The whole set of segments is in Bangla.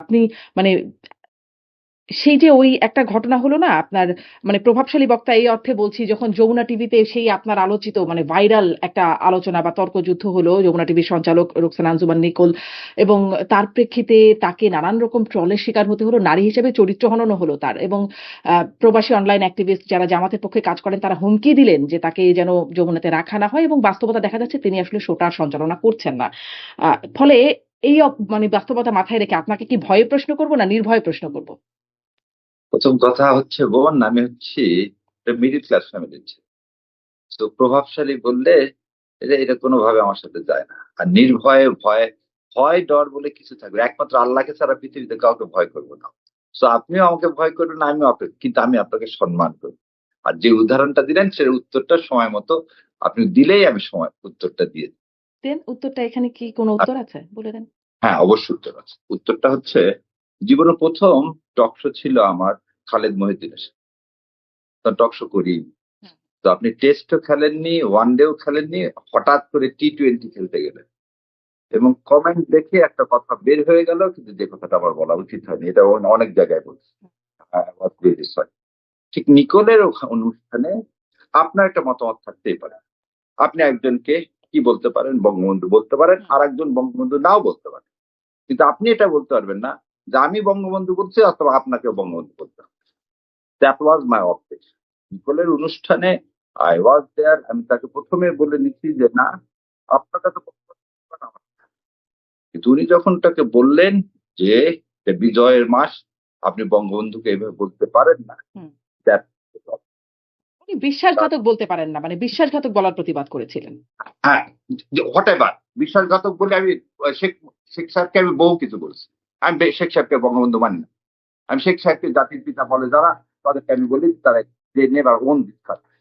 আপনি মানে সেই যে ওই একটা ঘটনা হলো না আপনার মানে প্রভাবশালী বক্তা এই অর্থে বলছি যখন যমুনা টিভিতে সেই আপনার আলোচিত মানে ভাইরাল একটা আলোচনা বা তর্কযুদ্ধ হলো যমুনা টিভির সঞ্চালক রোকসানা আঞ্জুমান নিকোল এবং তার প্রেক্ষিতে তাকে নানান রকম ট্রলের শিকার হতে হলো নারী হিসেবে চরিত্র হননও হলো তার এবং প্রবাসী অনলাইন অ্যাক্টিভিস্ট যারা জামাতের পক্ষে কাজ করেন তারা হুমকি দিলেন যে তাকে যেন যমুনাতে রাখা না হয় এবং বাস্তবতা দেখা যাচ্ছে তিনি আসলে শোটার সঞ্চালনা করছেন না ফলে এই মানে বাস্তবতা মাথায় রেখে আপনাকে কি ভয়ে প্রশ্ন করব না নির্ভয়ে প্রশ্ন করব? প্রথম কথা হচ্ছে বোন, আমি হচ্ছি মিডিল ক্লাস ফ্যামিলির ছেলে। তো প্রভাবশালী বললে এটা কোনোভাবে আমার সাথে যায় না। আর নির্ভয়ে ভয় ভয় ডর বলে কিছু থাকবে, একমাত্র আল্লাহকে ছাড়া পৃথিবীতে কাউকে ভয় করবো না। তো আপনিও আমাকে ভয় করবেন না, আমিও আপনাকে, কিন্তু আমি আপনাকে সম্মান করব। আর যে উদাহরণটা দিলেন সে উত্তরটা সময় মতো আপনি দিলেই আমি সময় উত্তরটা দিয়ে দিই। দেন উত্তরটা এখানে কি কোনো উত্তর আছে? বলে দেন। হ্যাঁ, অবশ্যই উত্তর আছে। উত্তরটা হচ্ছে, জীবনের প্রথম টক শো ছিল আমার খালেদ মহিউদ্দিনের সাথে। টক শো করি। হুম। তো আপনি টেস্টও খেলেননি, ওয়ান ডেও খেলেননি, হঠাৎ করে টি-20 খেলতে গেলেন এবং কমেন্ট দেখে একটা কথা বের হয়ে গেল, কিন্তু যে কথাটা আমার বলা উচিত হয়নি, এটা অনেক জায়গায় বলছি। was really sorry. ঠিক নিকোলের অনুষ্ঠানে আপনার একটা মতামত থাকতেই পারে। আপনি একজনকে কি বলতে পারেন, বঙ্গবন্ধু বলতে পারেন, আর একজন বঙ্গবন্ধু নাও বলতে পারেন, কিন্তু আপনি এটা বলতে পারবেন না যে আমি বঙ্গবন্ধু বলছি অথবা আপনাকে বঙ্গবন্ধু বলতে হবে। That was my objection. নিকোলের অনুষ্ঠানে আই ওয়াজ দেয়ার। আমি তাকে প্রথমে বলে নিচ্ছি যে না, আপনাকে তো কিন্তু উনি যখন তাকে বললেন যে যে বিজয়ের মাস, আপনি বঙ্গবন্ধুকে এভাবে বলতে পারেন না, হুম। that- উনি বিশ্বাসঘাতক বলতে পারেন না। মানে বিশ্বাসঘাতক বলার প্রতিবাদ করেছিলেন। হ্যাঁ, হোয়াট এভার বিশ্বাসঘাতক বলে আমি শেখ শেখ সাহেবকে আমি বহু কিছু বলছি। আমি শেখ সাহেবকে বঙ্গবন্ধু মানি না। আমি শেখ সাহেবকে জাতির পিতা বলে যারা, তাদেরকে আমি বলি তারা যে never on this country.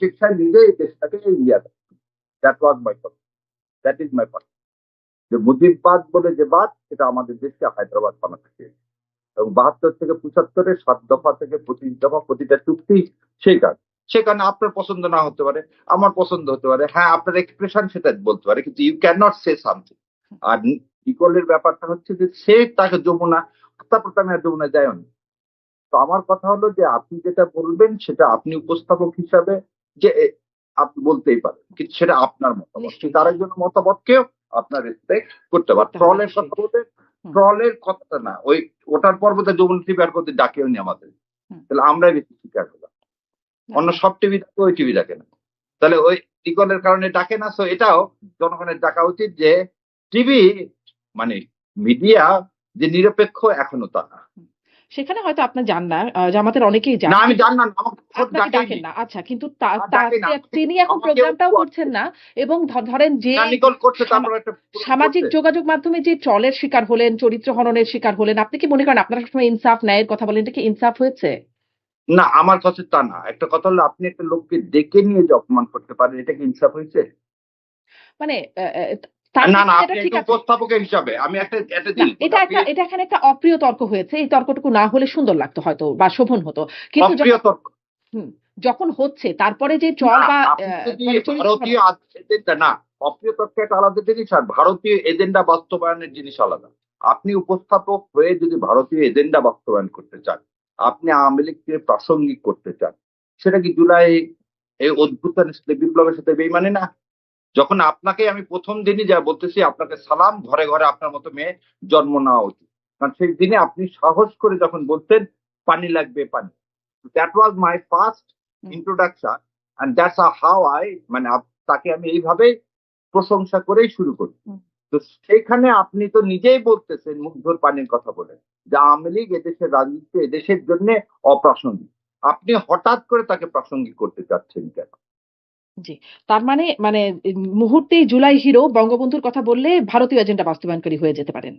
Sheikh সাহেব নিজে এই দেশটাকে ইন্ডিয়া দেয়। That was my point, that is my point. যে মুজিববাদ বলে যে বাদ, সেটা আমাদের দেশকে হায়দ্রাবাদ বানাতে চেয়েছে এবং ৭২ থেকে ৭৫-এর ৭ দফা থেকে ২৫ দফা প্রতিটা চুক্তি সেই কাজ। সেখানে আপনার পছন্দ না হতে পারে, আমার পছন্দ হতে পারে, হ্যাঁ আপনার এক্সপ্রেশন সেটা বলতে পারে, কিন্তু you can not say something. আর নিকোলের ব্যাপারটা হচ্ছে যে সে তাকে যমুনা, তারপর আমি আর যমুনা যায়নি। তো আমার কথা হলো যে আপনি যেটা বলবেন সেটা আপনি উপস্থাপক হিসাবে যে আপনি বলতেই পারেন, কিন্তু সেটা আপনার মতামত, নিশ্চয়ই। কিন্তু আরেকজন মতামতকেও আপনার রেসপেক্ট করতে পারেন। করতে হবে ট্রলের নিশ্চয়ই। কথা বলতে, হুম। ট্রলের কথাটা না, ওটার পর্বতে যমুনা টিভি আর করতে ডাকেও নি আমাদের। হুম। তাহলে আমরাই বেশি শিকার হলাম। অন্য না, সব টিভি ডাকে, ওই টিভি ডাকে না। তাহলে ওই নিকলের কারণে ডাকে না। সো এটাও জনগণের ডাকা উচিত যে টিভি মানে মিডিয়া যে নিরপেক্ষ, এখনো তা না। সেখানে হয়তো আপনি যান না। জামাতের অনেকেই যান। না, আমি কিন্তু জানলাম, আমাকে খোদ আপনাকে ডাকেইনি। ডাকেন না। আচ্ছা কিন্তু ডাকে না, তিনি এখন আমাকে প্রোগ্রামটাও করছেন না এবং ধরেন যে না, নিকল করছে, সামা তারপর একটা প্রোগ্রাম সামাজিক করছে। যোগাযোগ মাধ্যমে যে ট্রলের শিকার হলেন, চরিত্র হননের শিকার হলেন, আপনি কি মনে করেন আপনারা সবসময় ইনসাফ ন্যায়ের কথা বলেন, এটা কি ইনসাফ হয়েছে? না, আমার কাছে তা না। একটা কথা হলো, আপনি একটা লোককে ডেকে নিয়ে যে অপমান করতে পারেন, এটা কি ইনসাফ হয়েছে? মানে তার না, না, ক্ষেত্রে আপনি এটা ঠিক একটা আছে। উপস্থাপকের হিসাবে আমি একটা না, জিনিস বলি। আপনি এটা এখানে একটা অপ্রিয় তর্ক হয়েছে। এই তর্কটুকু না হলে সুন্দর লাগতো হয়তো বা শোভন হতো। কিন্তু অপ্রিয় তর্ক হুম, যখন হচ্ছে তারপরে যে ট্রল না, বা আপনি যদি মানে চরিত্র ভারতীয় এজেন্ডা না, অপ্রিয় তর্ক একটা আলাদা জিনিস, আর ভারতীয় এজেন্ডা বাস্তবায়নের জিনিস আলাদা। আপনি উপস্থাপক হয়ে যদি ভারতীয় এজেন্ডা বাস্তবায়ন করতে চান, আপনি আওয়ামী লীগকে প্রাসঙ্গিক করতে চান, সেটা কি জুলাই এই অভ্যুত্থানের সাথে, বিপ্লবের সাথে বেইমানি না? যখন আপনাকে আমি প্রথম দিনই যা বলতেছি, আপনাকে সালাম, ঘরে ঘরে আপনার মতো মেয়ে জন্ম নেওয়া উচিত। কারণ সেই দিনে আপনি সাহস করে যখন বলতেন পানি লাগবে পানি, that was my first introduction, and that's how I, মানে তাকে আমি এইভাবেই প্রশংসা করেই শুরু করি। হুম। তো সেইখানে আপনি তো নিজেই বলতেছেন মুগ্ধর পানির কথা বলে যে আওয়ামী লীগ এদেশের রাজনীতি এদেশের জন্য অপ্রাসঙ্গিক। আপনি হঠাৎ করে তাকে প্রাসঙ্গিক করতে চাচ্ছেন কেন? জি। তার মানে মানে মুহূর্তেই জুলাই হিরো বঙ্গবন্ধুর কথা বললে ভারতীয় এজেন্ডা বাস্তবায়নকারী হয়ে যেতে পারেন।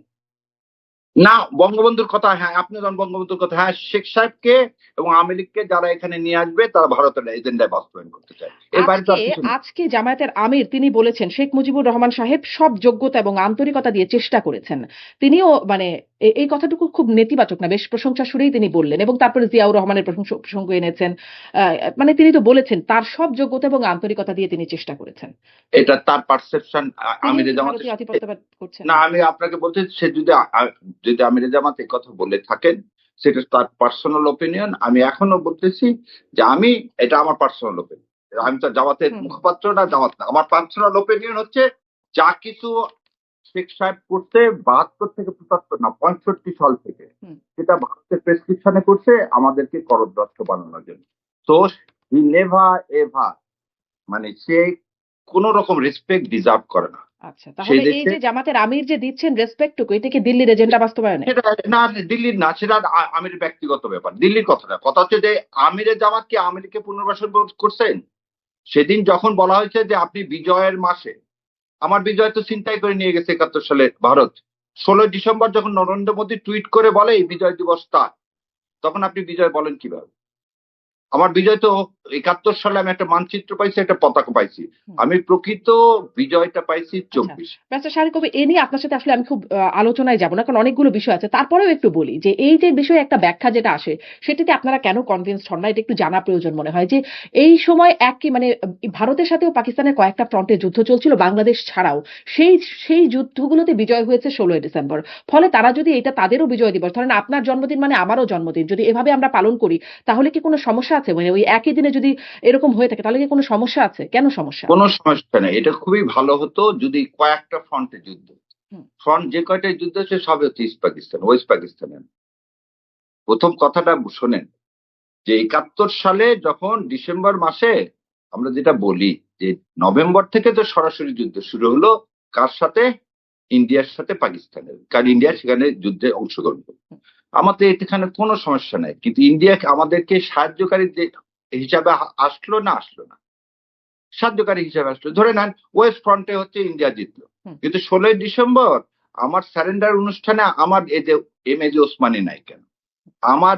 না, বঙ্গবন্ধুর কথা, হ্যাঁ আপনি যখন বঙ্গবন্ধুর কথা, হ্যাঁ শেখ সাহেবকে এবং আওয়ামী লীগকে যারা এখানে নিয়ে আসবে তারা ভারতের এজেন্ডায় বাস্তবায়ন করতে চায়, এর বাইরে তো আজকে আর কিছু না। আজকে জামায়াতের আমির তিনি বলেছেন শেখ মুজিবুর রহমান সাহেব সব যোগ্যতা এবং আন্তরিকতা দিয়ে চেষ্টা করেছেন। তিনিও মানে এই কথাটুকু খুব নেতিবাচক না, বেশ প্রশংসা সুরেই তিনি বললেন এবং তারপরে জিয়াউর রহমানের প্রসঙ্গ এনেছেন। মানে তিনি তো বলেছেন তার সব যোগ্যতা এবং আন্তরিকতা দিয়ে তিনি চেষ্টা করেছেন। এটা তার পারসেপশন। তিনিও আমির কি জামাতের ভারতীয় সাথে আধিপত্যবাদ করছেন? না, আমি আপনাকে বলতে সে যদি আমির জামাত এই কথা বলে থাকেন সেটা তার পার্সোনাল ওপিনিয়ন। আমি এখনো বলতেছি যে এটা আমার পার্সোনাল ওপিনিয়ন। আমি তো জামাতের হুম, হুম, মুখপাত্র না, জামাত না। আমার পার্সোনাল ওপিনিয়ন হচ্ছে যা কিছু শেখ সাহেব করতে ৭২ থেকে ৭৫ না ৬৫ সাল থেকে হুম। সেটা ভারতের প্রেসক্রিপশনে করছে আমাদেরকে করদ্রষ্ট বানানোর জন্য। তো হি নেভার এভার, মানে সে কোন রকম রেসপেক্ট ডিজার্ভ করে না আচ্ছা, সেই তাহলে এই দেশে। যে জামাতের আমির যে দিচ্ছেন রেসপেক্ট টুকু, এটা কি দিল্লির এজেন্ডা বাস্তবায়নে? সেটা না, দিল্লির না, সেটা আমিরের ব্যক্তিগত ব্যাপার। দিল্লির কথা না, কথা হচ্ছে যে আমিরের জামাত কি আমিরকে পুনর্বাসন করছেন? সেদিন যখন বলা হয়েছে যে আপনি বিজয়ের মাসে, আমার বিজয় তো ছিনতাই করে নিয়ে গেছে ৭১ সালে ভারত। ১৬ ডিসেম্বর যখন নরেন্দ্র মোদী টুইট করে বলে এই বিজয় দিবস তার, তখন আপনি বিজয় বলেন কিভাবে? আমার বিজয় তো ৭১ সালে আমি একটা মানচিত্র পাইছি, একটা পতাকা পাইছি। হুম। আমি প্রকৃত বিজয়টা পাইছি আচ্ছা, ২৪। ব্যারিস্টার শাহরিয়ার কবির, এ নিয়ে আপনার সাথে আসলে আমি খুব আলোচনায় যাব না, কারণ অনেকগুলো বিষয় আছে। তারপরেও একটু বলি যে এই যে বিষয়ে একটা ব্যাখ্যা যেটা আসে, সেটিতে আপনারা কেন কনভিন্সড হন না? এটা একটু জানা প্রয়োজন মনে হয় যে এই সময় একই মানে ভারতের সাথেও পাকিস্তানের কয়েকটা ফ্রন্টে যুদ্ধ চলছিল বাংলাদেশ ছাড়াও। সেই সেই যুদ্ধগুলোতে বিজয় হয়েছে ১৬ই ডিসেম্বর। ফলে তারা যদি এটা তাদেরও বিজয় দিবস, ধরেন আপনার জন্মদিন মানে আমারও জন্মদিন, যদি এভাবে আমরা পালন করি তাহলে কি কোনো সমস্যা আছে? মানে ওই একই দিনে যদি এরকম হয়ে থাকে তাহলে কি কোনো সমস্যা আছে? কেন সমস্যা? কোনো সমস্যা নেই। এটা খুবই ভালো হতো যদি কয়েকটা ফ্রন্টে যুদ্ধ। হুম, ফ্রন্ট যে কয়টায় যুদ্ধ হচ্ছে সবই হচ্ছে ইস্ট পাকিস্তান, ওয়েস্ট পাকিস্তানে। ১ম কথাটা শোনেন যে ৭১ সালে যখন ডিসেম্বর মাসে আমরা যেটা বলি যে নভেম্বর থেকে তো সরাসরি যুদ্ধ শুরু হলো কার সাথে? ইন্ডিয়ার সাথে পাকিস্তানের। কারণ ইন্ডিয়া সেখানে যুদ্ধে অংশগ্রহণ করবে। আমাদের এখানে কোনো সমস্যা নাই। কিন্তু ইন্ডিয়া আমাদেরকে সাহায্যকারী হিসাবে আসলো না আসলো না? সাহায্যকারী হিসেবে আসলো। ধরে নেন ওয়েস্ট ফ্রন্টে হচ্ছে ইন্ডিয়া জিতলো। হুম। কিন্তু ১৬ই ডিসেম্বর আমার সারেন্ডার অনুষ্ঠানে আমার এই যে এমএজি ওসমানী নাই কেন? আমার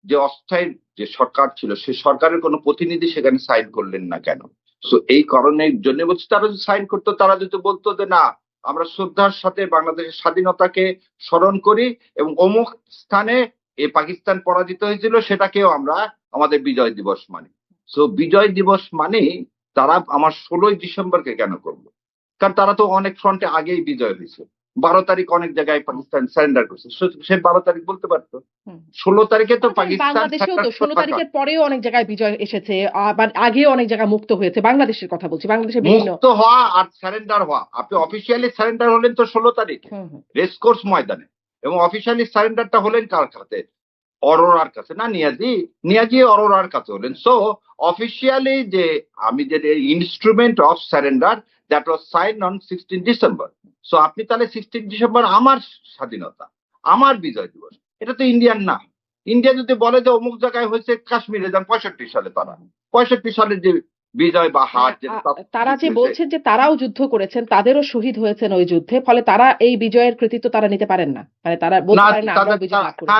যে অস্থায়ী যে সরকার ছিল সে সরকারের কোনো প্রতিনিধি সেখানে সাইন করলেন না কেন? সো এই কারণের জন্য বলছি তারা যদি সাইন করতো, তারা যদি বলতো যে না আমরা শ্রদ্ধার সাথে বাংলাদেশের স্বাধীনতাকে স্মরণ করি এবং অমুক স্থানে পাকিস্তান পরাজিত হয়েছিল সেটাকেও আমরা আমাদের বিজয় দিবস মানি। সো বিজয় দিবস মানেই তারা আমার ১৬ই ডিসেম্বরকে কেন করলো? কারণ তারা তো অনেক ফ্রন্টে আগেই বিজয় হয়েছে। ১২ তারিখ অনেক জায়গায় পাকিস্তান সারেন্ডার করছে। সে ১২ তারিখ বলতে পারতো। হুম। ১৬ তারিখে তো আমাদের পাকিস্তান বাংলাদেশেও তো সারেন্ডার ১৬ করার কথা। তারিখের পরেও অনেক জায়গায় বিজয় এসেছে। আবার আগেও অনেক জায়গা মুক্ত হয়েছে। বাংলাদেশের কথা বলছি। বাংলাদেশের বিভিন্ন। মুক্ত হওয়া আর সারেন্ডার হওয়া। আপনি অফিসিয়ালি সারেন্ডার হলেন তো ১৬ তারিখে হুম, হুম। রেসকোর্স ময়দানে এবং অফিসিয়ালি সারেন্ডারটা হলেন কার কাছে? অরোরার কাছে না নিয়াজি অরোরার কাছে হলেন। সো অফিসিয়ালি যে আমি যে instrument of surrender that was sign on 16 December. So আপনি তাহলে 16 ডিসেম্বর আমার স্বাধীনতা, আমার বিজয় দিবস। এটা তো ইন্ডিয়ান না। ইন্ডিয়া যদি বলে যে অমুক জায়গায় হয়েছে কাশ্মীরে যান ৬৫ সালে তারা। ৬৫ সালের যে বিজয় বা হার মানে যেটা তারা যে হয়েছে। বলছেন যে তারাও যুদ্ধ করেছেন, তাদেরও শহীদ হয়েছেন ওই যুদ্ধে। ফলে তারা এই বিজয়ের কৃতিত্ব তারা নিতে পারেন না। মানে তারা না বলতে পারেন না তাদের আমরাও বিজয় লাভ করেছি।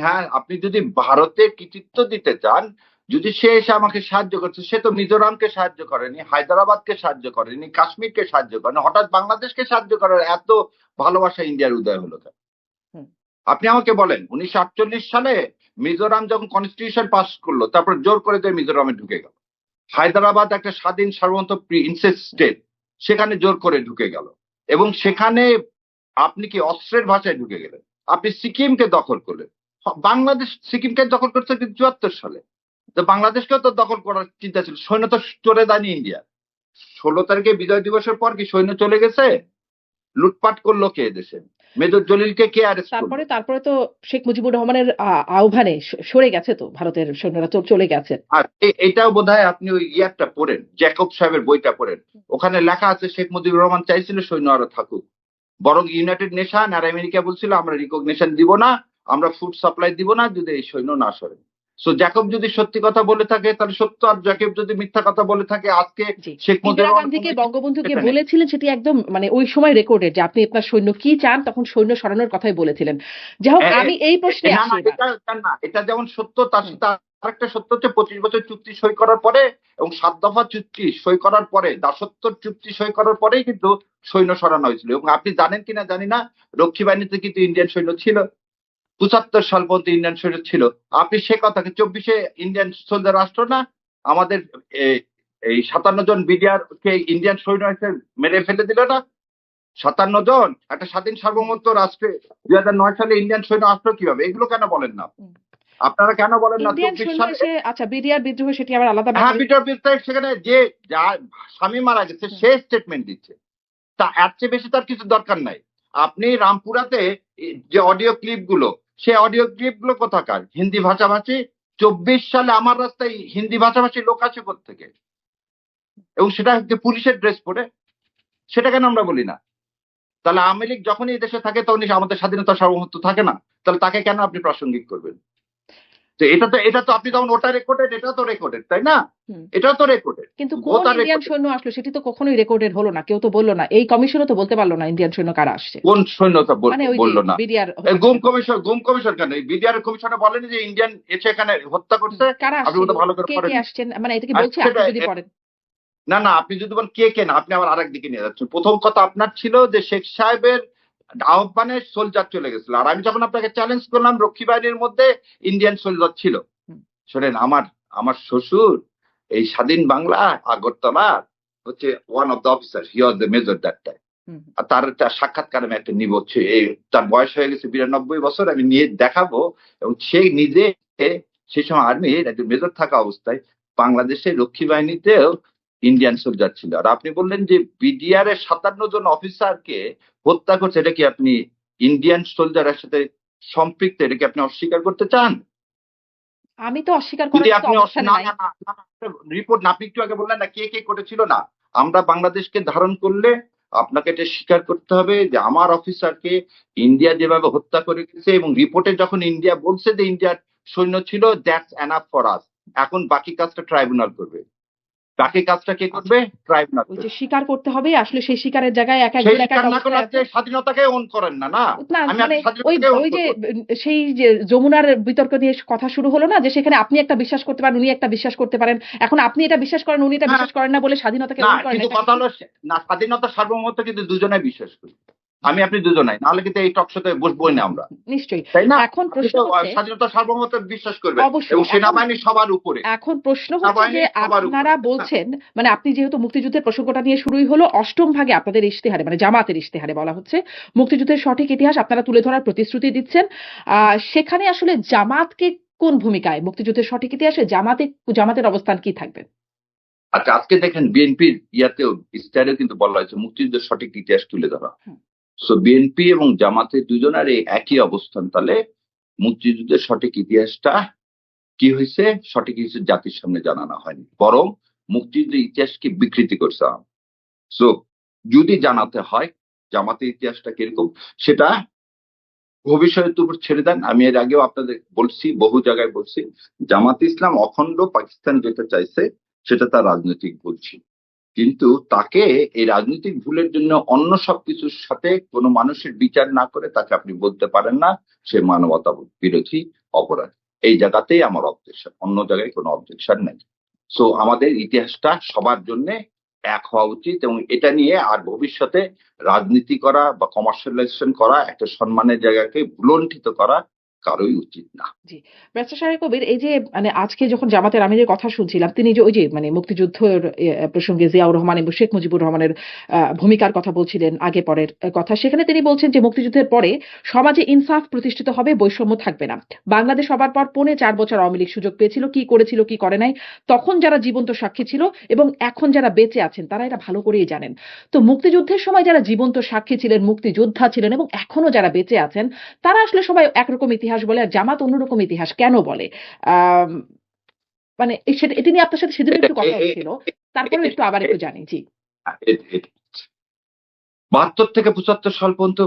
হ্যাঁ আপনি যদি ভারতে কৃতিত্ব দিতে চান, যদি সে এসে আমাকে সাহায্য করছে, সে তো মিজোরামকে সাহায্য করেনি, হায়দ্রাবাদকে সাহায্য করেনি, কাশ্মীরকে সাহায্য করেনি, হঠাৎ বাংলাদেশকে সাহায্য করার এত ভালোবাসা ইন্ডিয়ার উদয় হলো কেন? হুম, আপনি আমাকে বলেন ১৯৪৮ সালে মিজোরাম যখন কনস্টিটিউশন পাস করলো তারপর জোর করে দিয়ে মিজোরামে ঢুকে গেল। হায়দ্রাবাদ একটা স্বাধীন সার্বভৌম প্রিন্সেস স্টেট, সেখানে জোর করে ঢুকে গেল এবং সেখানে আপনি কি অস্ত্রের ভাষায় ঢুকে গেলেন। আপনি সিকিমকে দখল করলেন। বাংলাদেশ সিকিমকে দখল করছে কিন্তু ৭৪ সালে। তো বাংলাদেশকেও তো দখল করার চিন্তা ছিল। সৈন্য তো চলে যায়নি ইন্ডিয়া। ১৬ তারিখে বিজয় দিবসের পর কি সৈন্য চলে গেছে? লুটপাট করলো কে এদেশে? মেজর জলিলকে কে অ্যারেস্ট করলো? তারপরে তো শেখ মুজিবুর রহমানের আহ্বানে সরে গেছে তো ভারতের সৈন্যরা চলে গেছে। আর এটাও বোধহয় আপনি ওই ইয়ারটা পড়েন, জ্যাকব সাহেবের বইটা পড়েন। ওখানে লেখা আছে শেখ মুজিবুর রহমান চাইছিল সৈন্য আরো থাকুক। বরং ইউনাইটেড নেশন আর আমেরিকা বলছিল আমরা রিকগনিশন দিব না, আমরা ফুড সাপ্লাই দিব না যদি এই সৈন্য না সরে। সো জ্যাকব যদি সত্যি কথা বলে থাকে তাহলে সত্য, আর জ্যাকব যদি মিথ্যা কথা বলে থাকে আজকে জি। শেখ মুজিবুর ইন্দিরা রহমান গান্ধীকে কোনো বঙ্গবন্ধু গিয়ে সেটা নেই। বলেছিলেন, সেটি একদম মানে ওই সময় রেকর্ডেড যে আপনি আপনার সৈন্য কি চান, তখন সৈন্য সরানোর কথাই বলেছিলেন। যাই হোক, আমি এই প্রশ্নে না আসি না এবার। এটা না, এটা যেমন সত্য তার হুম, সাথে আরেকটা সত্য হচ্ছে ২৫ বছর চুক্তি সই করার পরে এবং ৭ দফা চুক্তি সই করার পরে, দাসত্ব চুক্তি সই করার পরেই কিন্তু সৈন্য সরানো হয়েছিল। এবং আপনি জানেন কিনা জানি না, রক্ষী বাহিনীতে কিন্তু ইন্ডিয়ান সৈন্য ছিল। ৭৫ সাল পর্যন্ত ইন্ডিয়ান সৈন্য ছিল। আপনি সে কথাকে ২৪-এ ইন্ডিয়ান সোলজার রাষ্ট্র না? আমাদের এই ৫৭ জন বিডিআর কে ইন্ডিয়ান সৈন্য এসে মেরে ফেলে দিল না? ৫৭ জন একটা স্বাধীন সার্বভৌমত্ব রাষ্ট্রে ২০০৯ সালে ইন্ডিয়ান সৈন্য আসলো কিভাবে? এগুলো কেন বলেন না? আপনারা কেন বলেন না ইন্ডিয়ান ২৪ সৈন্য সালে? এসে আচ্ছা বিডিআর বিদ্রোহ সেটি আবার আলাদা হ্যাঁ, ব্যাপার। পিটার পিলসাইড সেখানে যে যার স্বামী মারা গেছে সে স্টেটমেন্ট দিচ্ছে। তা এর চেয়ে বেশি তার কিছু দরকার নাই। আপনি রামপুরাতে যে অডিও ক্লিপ গুলো, সে অডিও ক্লিপ গুলো কোথাকার? হিন্দি ভাষাভাষী। ২৪ সালে আমার রাস্তায় হিন্দি ভাষাভাষী লোক আসে কোত্থেকে? এবং সেটা হচ্ছে পুলিশের ড্রেস পরে। সেটা কেন আমরা বলি না? তাহলে আওয়ামী লীগ যখনই এই দেশে থাকে তখনই আমাদের স্বাধীনতা সার্বভৌমত্ব থাকে না? তাহলে তাকে কেন আপনি প্রাসঙ্গিক করবেন? তো এটা তো আপনি তখন ওটা রেকর্ডেড, এটাও তো রেকর্ডেড, তাই না? হুম। এটাও তো রেকর্ডেড। কিন্তু কোন বোথ আর ইন্ডিয়ান রেকর্ডেড। সৈন্য আসলো সেটি তো কখনোই রেকর্ডেড হলো না, কেউ তো বললো না, এই কমিশনও তো বলতে পারলো না ইন্ডিয়ান সৈন্য কারা আসছে। কোন সৈন্যতা মানে ওই যে বলল না? বিডিআর গুম কমিশন কেন? বিডিআর কমিশনে বলেনি যে ইন্ডিয়ান এসে এখানে হত্যা করছে? কারা আপনি আসছিল, বোধহয় ভালো করে কে কে পড়েননি। আসছেন, মানে এটা কি আর বলছে আপনি সেটা যদি পড়েন। না, না, আপনি যদি বলেন কে না, আপনি আবার আরেক দিকে নিয়ে যাচ্ছেন। প্রথম কথা আপনার ছিল যে শেখ সাহেবের আহ্বানে সোলজার চলে গেছিল। আর আমি যখন আপনাকে চ্যালেঞ্জ করলাম রক্ষী বাহিনীর মধ্যে ইন্ডিয়ান সোলজার ছিল। হুম। শোনেন, আমার শ্বশুর এই স্বাধীন বাংলা আগরতলার হচ্ছে one of the officer, he was the major that time. Hmm. আর তার একটা সাক্ষাৎকার আমি একটা নিব, হচ্ছে এই তার বয়স হয়ে গেছে ৯২ বছর, আমি নিয়ে দেখাবো। এবং সে নিজে সেই সময় আর্মির একজন মেজর থাকা অবস্থায় বাংলাদেশের রক্ষী বাহিনীতেও ইন্ডিয়ান সোলজার ছিল। আর আপনি বললেন যে বিডিআর এর ৫৭ জন অফিসারকে হত্যা করছে, এটা কি আপনি ইন্ডিয়ান সোলজারের সাথে সম্পৃক্ত, এটা কি আপনি অস্বীকার করতে চান? আমি তো অস্বীকার যদি করার মতো আপনি অবস্থানে নাই। রিপোর্ট না, আপনি একটু আগে বললেন না কে করেছিল না? আমরা বাংলাদেশকে ধারণ করলে আপনাকে এটা স্বীকার করতে হবে যে আমার অফিসারকে ইন্ডিয়া যেভাবে হত্যা করে গেছে, এবং রিপোর্টে যখন ইন্ডিয়া বলছে যে ইন্ডিয়ার সৈন্য ছিল, দ্যাটস এনাফ ফর আস। এখন বাকি কাজটা ট্রাইব্যুনাল করবে। বাকি কাজটা কে করবে? ট্রাইব্যুনাল ওই করবে। যে স্বীকার করতে হবে, আসলে সেই স্বীকারের জায়গায় এক সেই একজন এক স্বীকার এক না করলে অবস্থায় আপনি আছে। স্বাধীনতাকে ওন করেন না, না? না আমি মানে আপনি ওই স্বাধীনতাকে ওন ওই যে করবো। সেই যে যমুনার বিতর্ক নিয়ে কথা শুরু হলো না, যে সেখানে আপনি একটা বিশ্বাস করতে পারেন, উনি একটা বিশ্বাস করতে পারেন। এখন আপনি এটা বিশ্বাস করেন, উনি এটা হ্যাঁ, বিশ্বাস করেন না বলে স্বাধীনতাকে না, ওন করেন, কিন্তু এটা কথা হলো না, স্বাধীনতা সার্বভৌমত্ব কিন্তু দুজনেই বিশ্বাস করি। আমি আপনি দুজনাই, নাহলে কিন্তু এই টক শোতে বসবোই না আমরা, নিশ্চয়ই। তাই না? এখন আপনি প্রশ্ন তো হচ্ছে, স্বাধীনতা সার্বভৌমত্ব বিশ্বাস করবেন অবশ্যই এবং এখন সেনাবাহিনী সবার উপরে। এখন প্রশ্ন হচ্ছে সেনাবাহিনী যে সবার উপরে। আপনারা বলছেন, মানে আপনি যেহেতু মুক্তিযুদ্ধের প্রসঙ্গটা নিয়ে শুরুই হলো, অষ্টম ভাগে আপনাদের ইশতেহারে মানে জামাতের ইশতেহারে বলা হচ্ছে মুক্তিযুদ্ধের সঠিক ইতিহাস আপনারা তুলে ধরার প্রতিশ্রুতি দিচ্ছেন। সেখানে আসলে জামাতকে কোন ভূমিকায় মুক্তিযুদ্ধের সঠিক ইতিহাসে জামাতের অবস্থান কি থাকবে? আচ্ছা, আজকে দেখেন বিএনপির ইয়াতেও ইস্তাহারেও কিন্তু বলা হয়েছে মুক্তিযুদ্ধের সঠিক ইতিহাস তুলে ধরা। হুম। সো বিএনপি এবং জামাতের দুজনের এই একই অবস্থান। তাহলে মুক্তিযুদ্ধের সঠিক ইতিহাসটা কি হয়েছে, সঠিক কিছু জাতির সামনে জানানো হয়নি, বরং মুক্তিযুদ্ধের ইতিহাসকে বিকৃতি করছে। সো যদি জানাতে হয় জামাতের ইতিহাসটা কিরকম, সেটা ভবিষ্যতের উপর ছেড়ে দেন। আমি এর আগেও আপনাদের বলছি, বহু জায়গায় বলছি, জামাত ইসলাম অখণ্ড পাকিস্তান যেটা চাইছে সেটা তার রাজনৈতিক ভুল ছিল। কিন্তু তাকে এই রাজনৈতিক ভুলের জন্য অন্য সবকিছুর সাথে কোনো মানুষের বিচার না করে তাকে আপনি বলতে পারেন না সে মানবতা বিরোধী অপরাধ। এই জায়গাতেই আমার অবজেকশন, অন্য জায়গায় কোনো অবজেকশন নেই। সো আমাদের ইতিহাসটা সবার জন্য এক হওয়া উচিত, এবং এটা নিয়ে আর ভবিষ্যতে রাজনীতি করা বা কমার্শিয়ালাইজেশন করা, একটা সম্মানের জায়গাকে ভুলণ্ঠিত করা কারোই উচিত না। জি। ব্যারিস্টার সাহেব কবির, এই যে মানে আজকে যখন জামাতের আমিরের কথা শুনছিলাম, তিনি যে ওই যে মানে মুক্তিযুদ্ধের প্রসঙ্গে জিয়াউর রহমান এবং শেখ মুজিবুর রহমানের ভূমিকার কথা বলছিলেন, আগে পরের কথা। সেখানে তিনি বলছেন যে মুক্তিযুদ্ধের পরে সমাজে ইনসাফ প্রতিষ্ঠিত হবে, বৈষম্য থাকবে না। বাংলাদেশ হবার পর ৪.৫ বছর আওয়ামী লীগ সুযোগ পেয়েছিল, কি করেছিল কি করে নাই। তখন যারা জীবন্ত সাক্ষী ছিল এবং এখন যারা বেঁচে আছেন তারা এটা ভালো করেই জানেন। তো মুক্তিযুদ্ধের সময় যারা জীবন্ত সাক্ষী ছিলেন, মুক্তিযোদ্ধা ছিলেন এবং এখনো যারা বেঁচে আছেন, তারা আসলে সবাই একরকম ইতিহাস বলে আর জামাত অন্যরকম ইতিহাস কেন বলে? আম মানে সেটা এটা নিয়ে আপনার সাথে সেদিনও এটা একটু কথা হচ্ছিল। তারপরেও একটু আবার একটু জানি। জি। ৭২ থেকে ৭৫ সাল পর্যন্ত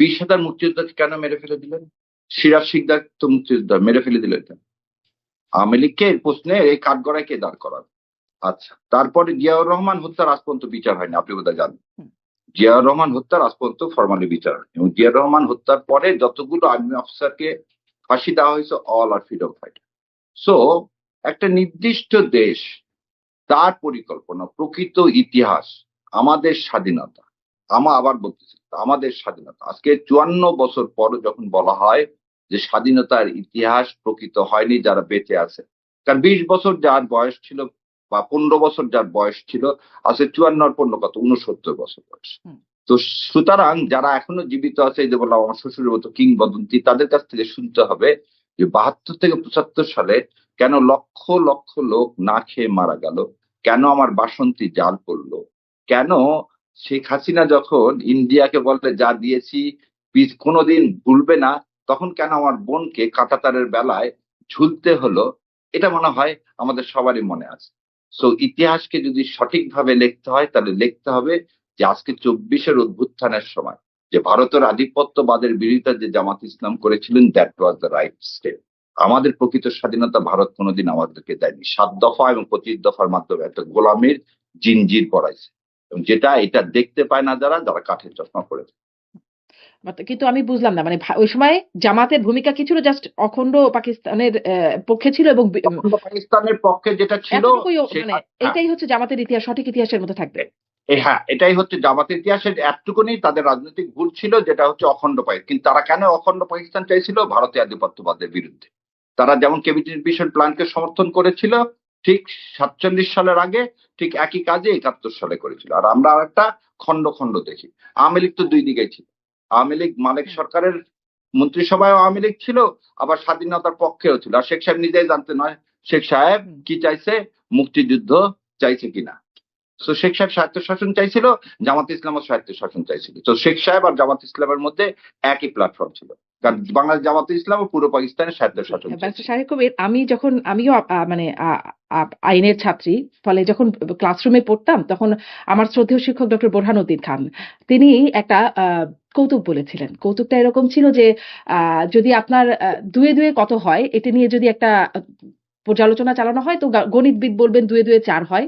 ২০,০০০ মুক্তিযোদ্ধাকে কেন মেরে ফেলে দিলেন? সিরাজ শিকদার তো মুক্তিযোদ্ধা, মেরে ফেলে দিলেন কেন? আওয়ামী লীগকে এই প্রশ্নে এই কাঠগড়ায় কে দাঁড় করাবে? আচ্ছা, তারপরে জিয়াউর রহমান হত্যার আজ পর্যন্ত বিচার হয়নি, আপনি বোধহয় জানেন। হুম। জিয়াউর রহমান হত্যার আজ পর্যন্ত ফরমালি বিচার হয়নি, এবং জিয়াউর রহমান হত্যার পরে যতগুলো আর্মি অফিসারকে ফাঁসি দেওয়া হয়েছে অল আর ফ্রিডম ফাইটার। সো একটা নির্দিষ্ট দেশ, তার পরিকল্পনা, প্রকৃত ইতিহাস, আমাদের স্বাধীনতা আবার বলতেছি, আমাদের স্বাধীনতা আজকে 54 বছর পর যখন বলা হয় যে স্বাধীনতার ইতিহাস প্রকৃত হয়নি যারা বেঁচে আছে, কারণ 20 বছর যার বয়স ছিল বা 15 বছর যার বয়স ছিল, আজকে 54 আর 15 কত 69 বছর বয়স। হুম। তো সুতরাং যারা এখনো জীবিত আছে, এই যে বললাম আমার শ্বশুরের মতো কিংবদন্তি, তাদের কাছ থেকে শুনতে হবে যে 72 থেকে 75 সালে কেন লক্ষ লক্ষ লোক না খেয়ে মারা গেল, কেন আমার বাসন্তী জাল পড়লো, কেন শেখ হাসিনা যখন ইন্ডিয়াকে বলতে যা দিয়েছি কোনোদিন ভুলবে না, তখন কেন আমার বোনকে কাঁটাতারের বেলায় ঝুলতে হলো, এটা মনে হয় আমাদের সবারই মনে আছে। সো ইতিহাসকে যদি সঠিকভাবে লিখতে হয় তাহলে লিখতে হবে যে আজকে 24-এর অভ্যুত্থানের সময় যে ভারতের আধিপত্যবাদের বিরোধিতা যে জামাত ইসলাম করেছিলেন, that was the right step. আমাদের প্রকৃত স্বাধীনতা ভারত কোনোদিন আমাদেরকে দেয়নি। 7 দফা এবং 25 দফার মাধ্যমে একটা গোলামির জিনজির পড়াইছে, এবং এটা দেখতে পায় না যারা কাঠের চশমা পড়েছে। কিন্তু আমি বুঝলাম না মানে ওই সময় জামাতের ভূমিকা কি ছিল? জাস্ট অখণ্ড পাকিস্তানের পক্ষে ছিল এবং অখণ্ড পাকিস্তানের পক্ষে যেটা ছিল এতটুকুই সেটা, মানে হ্যাঁ, এটাই হচ্ছে জামাতের ইতিহাস, সঠিক ইতিহাসের মধ্যে থাকবে। হ্যাঁ, এটাই হচ্ছে জামাতের ইতিহাসের এতটুকুনি তাদের রাজনৈতিক ভুল ছিল, যেটা হচ্ছে অখণ্ড পাকিস্তান। কিন্তু তারা কেন অখণ্ড পাকিস্তান চাইছিল? ভারতীয় আধিপত্যবাদের বিরুদ্ধে। তারা যেমন ক্যাবিনেট মিশন প্ল্যানকে সমর্থন করেছিল ঠিক 47 সালের আগে, ঠিক একই কাজে 71 সালে করেছিল। আর আমরা একটা খণ্ড খণ্ড দেখি। আওয়ামী লীগ তো দুই দিকেই ছিল। আওয়ামী লীগ মালেক সরকারের মন্ত্রিসভায় আওয়ামী লীগ ছিল, আবার স্বাধীনতার পক্ষেও ছিল। আর শেখ সাহেব নিজেই জানতে নয় শেখ সাহেব কি চাইছে, মুক্তিযুদ্ধ চাইছে কিনা। তো শেখ সাহেব স্বায়ত্তশাসন চাইছিল, জামাত ইসলামও স্বায়ত্তশাসন চাইছিল। তো শেখ সাহেব আর জামাত ইসলামের মধ্যে একই প্ল্যাটফর্ম ছিল, কারণ বাংলাদেশ জামাত ইসলাম ও পুরো পাকিস্তানের স্বায়ত্তশাসন ব্যারিস্টার চাইছিল। শাহরিয়ার কবির, আমিও মানে আইনের ছাত্রী, ফলে যখন ক্লাসরুমে পড়তাম তখন আমার শ্রদ্ধেয় শিক্ষক ডক্টর বোরহানউদ্দিন খান তিনি একটা কৌতুক বলেছিলেন। কৌতুকটা এরকম ছিল যে যদি আপনার দুয়ে দুয়ে কত হয় এটা নিয়ে যদি একটা পর্যালোচনা চালানো হয় তো গণিতবিদ বলবেন দুয়ে দুয়ে 4 হয়।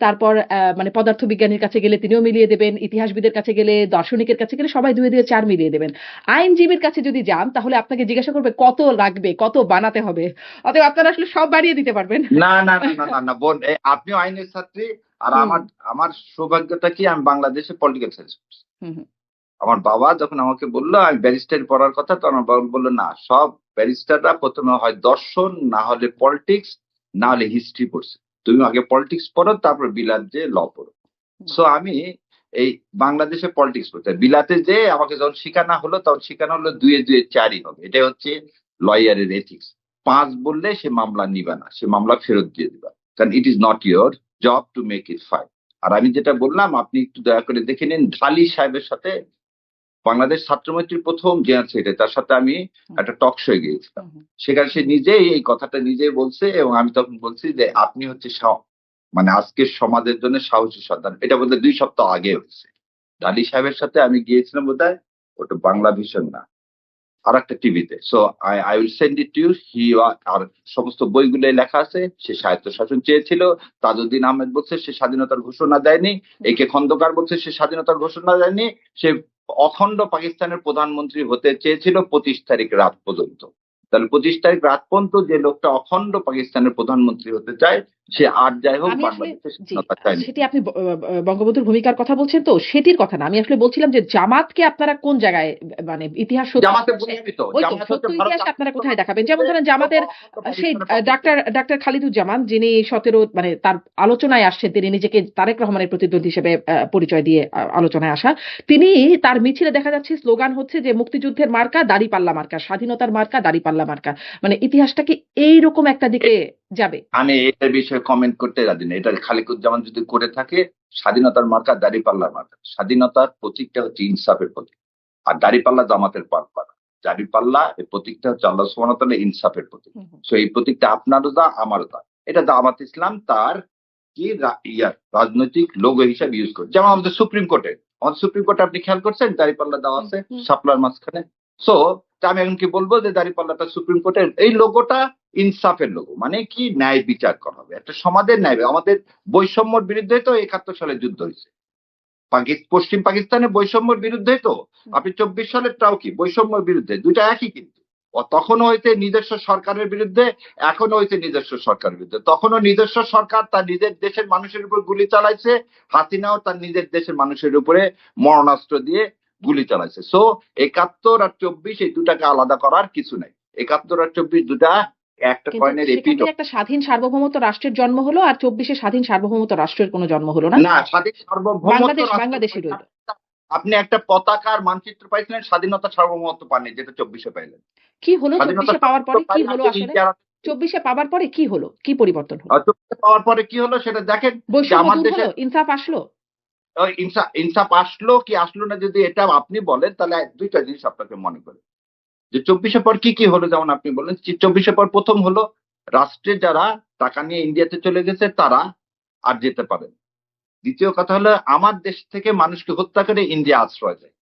তারপর মানে পদার্থবিজ্ঞানীর কাছে গেলে তিনিও মিলিয়ে দেবেন, ইতিহাসবিদের কাছে গেলে, দার্শনিকের কাছে গেলে সবাই দুয়ে দুয়ে 4 মিলিয়ে দেবেন। আইনজীবীর কাছে যদি যান তাহলে আপনাকে জিজ্ঞাসা করবে কত লাগবে, কত বানাতে হবে। অতএব আপনারা আসলে সব বাড়িয়ে দিতে পারবেন। না বোন, আপনিও আইনের ছাত্রী, আর হুম, আমার সৌভাগ্যটা কি, আমি বাংলাদেশে পলিটিক্যাল সায়েন্স করছি। হুম, হুম, আমার বাবা যখন আমাকে বললো আমি ব্যারিস্টারি পড়ার কথা, তখন আমার বাবা বললো না, সব ব্যারিস্টাররা প্রথমে হয় দর্শন, না হলে পলিটিক্স, না হলে হিস্ট্রি পড়ছে। তুমি আগে পলিটিক্স পড়ো, তারপর বিলাত যে ল পড়ো। হুম, সো আমি এই বাংলাদেশে পলিটিক্স পড়তে, বিলাতে যে আমাকে যখন শিখানো হলো তখন শিখানো হলো দুয়ে দুয়ে 4ই হবে। এটাই হচ্ছে লয়ারের এথিক্স। 5 বললে সে মামলা নিবে না, সে মামলা ফেরত দিয়ে দিবা, কারণ it is not your job to make it fine. আর আমি যেটা বললাম, আপনি একটু দয়া করে দেখে নিন, ঢালি সাহেবের সাথে বাংলাদেশ ছাত্রমৈত্রীর প্রথম জেনারেল সেক্রেটারি, তার সাথে আমি হুম, একটা টক শোয়ে গিয়েছিলাম। হুম, হুম, সেখানে সে নিজেই এই কথাটা নিজেই বলছে, এবং আমি তখন বলছি যে আপনি হচ্ছে মানে আজকের সমাজের জন্য সাহসী সন্তান। এটা বোধহয় 2 সপ্তাহ আগে হয়েছে। ডালি সাহেবের সাথে আমি গিয়েছিলাম বোধহয়, ওটা বাংলা ভিশন না, আর একটা টিভিতে। So I will send it to you. আর সমস্ত বইগুলোই লেখা আছে, সে স্বায়ত্তশাসন চেয়েছিল। তাজউদ্দিন আহমেদ বলছে সে স্বাধীনতার ঘোষণা দেয়নি। এ কে খন্দকার বলছে সে স্বাধীনতার ঘোষণা দেয়নি। সে অখণ্ড পাকিস্তানের প্রধানমন্ত্রী হতে চেয়েছিল 25 তারিখ রাত পর্যন্ত। তাহলে 25 তারিখ রাত পর্যন্ত যে লোকটা অখণ্ড পাকিস্তানের প্রধানমন্ত্রী হতে চায়, সে আর যাই হোক আমি আসলে বাংলাদেশের জি, স্বাধীনতা চায়নি। সেটি আপনি বঙ্গবন্ধুর ভূমিকার কথা বলছেন তো সেটির কথা না। আমি আসলে বলছিলাম যে জামাতকে আপনারা কোন জায়গায় মানে ইতিহাস সত্য জামাতে ইতিহাসে বলি আমি তো, ওই তো জামাত সত্য হচ্ছে ভারত ইতিহাসে আপনারা কোথায় দেখাবেন? যেমন আধিপত্যবাদের ধরেন এবং জামাতের অখণ্ড সেই পাকিস্তানের পক্ষে ছিল। ডাক্তার খালিদুজ্জামান যিনি 17 মানে তার আলোচনায় আসছেন, তিনি নিজেকে তারেক রহমানের প্রতিদ্বন্দ্বী হিসেবে পরিচয় দিয়ে আলোচনায় আসা। তিনি তার মিছিলে দেখা যাচ্ছে স্লোগান হচ্ছে যে মুক্তিযুদ্ধের মার্কা দাঁড়িপাল্লা মার্কা, স্বাধীনতার মার্কা দাঁড়িপাল্লা মার্কা। মানে ইতিহাসটা কি এইরকম একটা দিকে যাবে? আমি এটার বিষয়ে কমেন্ট করতে রাজি না। এটা খালিকুজ্জামান যদি করে থাকে, স্বাধীনতার মার্কা দাঁড়িপাল্লার মার্কা। স্বাধীনতার প্রতীকটা হচ্ছে ইনসাফের প্রতীক, আর দাঁড়িপাল্লা জামাতের পাল্লা। দাঁড়িপাল্লা এর প্রতীকটা হচ্ছে আল্লাহ সুবহানাহু ওয়া তাআলা ইনসাফের প্রতীক। হুম, হুম, সো এই প্রতীকটা আপনারও দা আমারও দা। এটা জামাত ইসলাম তার কি রাজনৈতিক লোগো হিসাবে ইউজ করে। যেমন আমাদের সুপ্রিম কোর্টে আপনি খেয়াল করছেন দাঁড়িপাল্লা দেওয়া হুম, আছে হুম। শাপলার মাঝখানে। সো আমি এখন কি বলবো যে দাঁড়িপাল্লাটা সুপ্রিম কোর্টের এই লোগোটা ইনসাফের লোগো, মানে কি ন্যায় বিচার করা হবে একটা সমাজের ন্যায়। আমাদের বৈষম্যর বিরুদ্ধে তো 71 সালে যুদ্ধ হয়েছে, পশ্চিম পাকিস্তানের বৈষম্যর বিরুদ্ধে তো। আপনি 24 সালেরটাও কি বৈষম্যের বিরুদ্ধে, দুইটা একই কিন্তু। তখনও হইতে নিজস্ব সরকারের বিরুদ্ধে, এখনো হইতে নিজস্ব সরকারের বিরুদ্ধে। তখনও নিজস্ব সরকার তার নিজের দেশের মানুষের উপর গুলি চালাইছে, হাসিনাও তার নিজের দেশের মানুষের উপরে মরণাস্ত্র দিয়ে গুলি চালাইছে। সো ৭১ আর ২৪ এই দুটাকে আলাদা করার কিছু নাই। ৭১ আর ২৪ দুটা একটা কিন্তু কয়েনের সেখান এপিট। থেকে একটা স্বাধীন সার্বভৌমত্ব রাষ্ট্রের জন্ম হলো, আর ২৪ এ স্বাধীন সার্বভৌমত্ব রাষ্ট্রের কোনো জন্ম হলো না। না, স্বাধীন সার্বভৌমত্ব বাংলাদেশই রইল। আপনি একটা পতাকার মানচিত্র পাইছিলেন, স্বাধীনতা সার্বভৌমত্ব পাননি, যেটা ২৪ পাইলেন। কি হলো স্বাধীনতা ২৪ এ পাওয়ার পরে? কি হলো আসলে? ইন্ডিয়ার ২৪ এ পাওয়ার পরে কি হলো? কি পরিবর্তন হলো? ২৪ পাওয়ার পরে কি হলো সেটা দেখেন। যে বৈষম্য আমার দূর দেশে হলো? ইনসাফ আসলো? ইনসাফ আসলো কি আসলো না যদি এটা আপনি বলেন, তাহলে দুইটা জিনিস আপনাকে মনে করেন যে ২৪ পর কি হলো। যেমন আপনি বললেন ২৪ পর প্রথম হলো, রাষ্ট্রে যারা টাকা নিয়ে ইন্ডিয়াতে চলে গেছে তারা আর যেতে পারেন। দ্বিতীয় কথা হলো, আমার দেশ থেকে মানুষকে হত্যা করে ইন্ডিয়া আশ্রয় দেয়।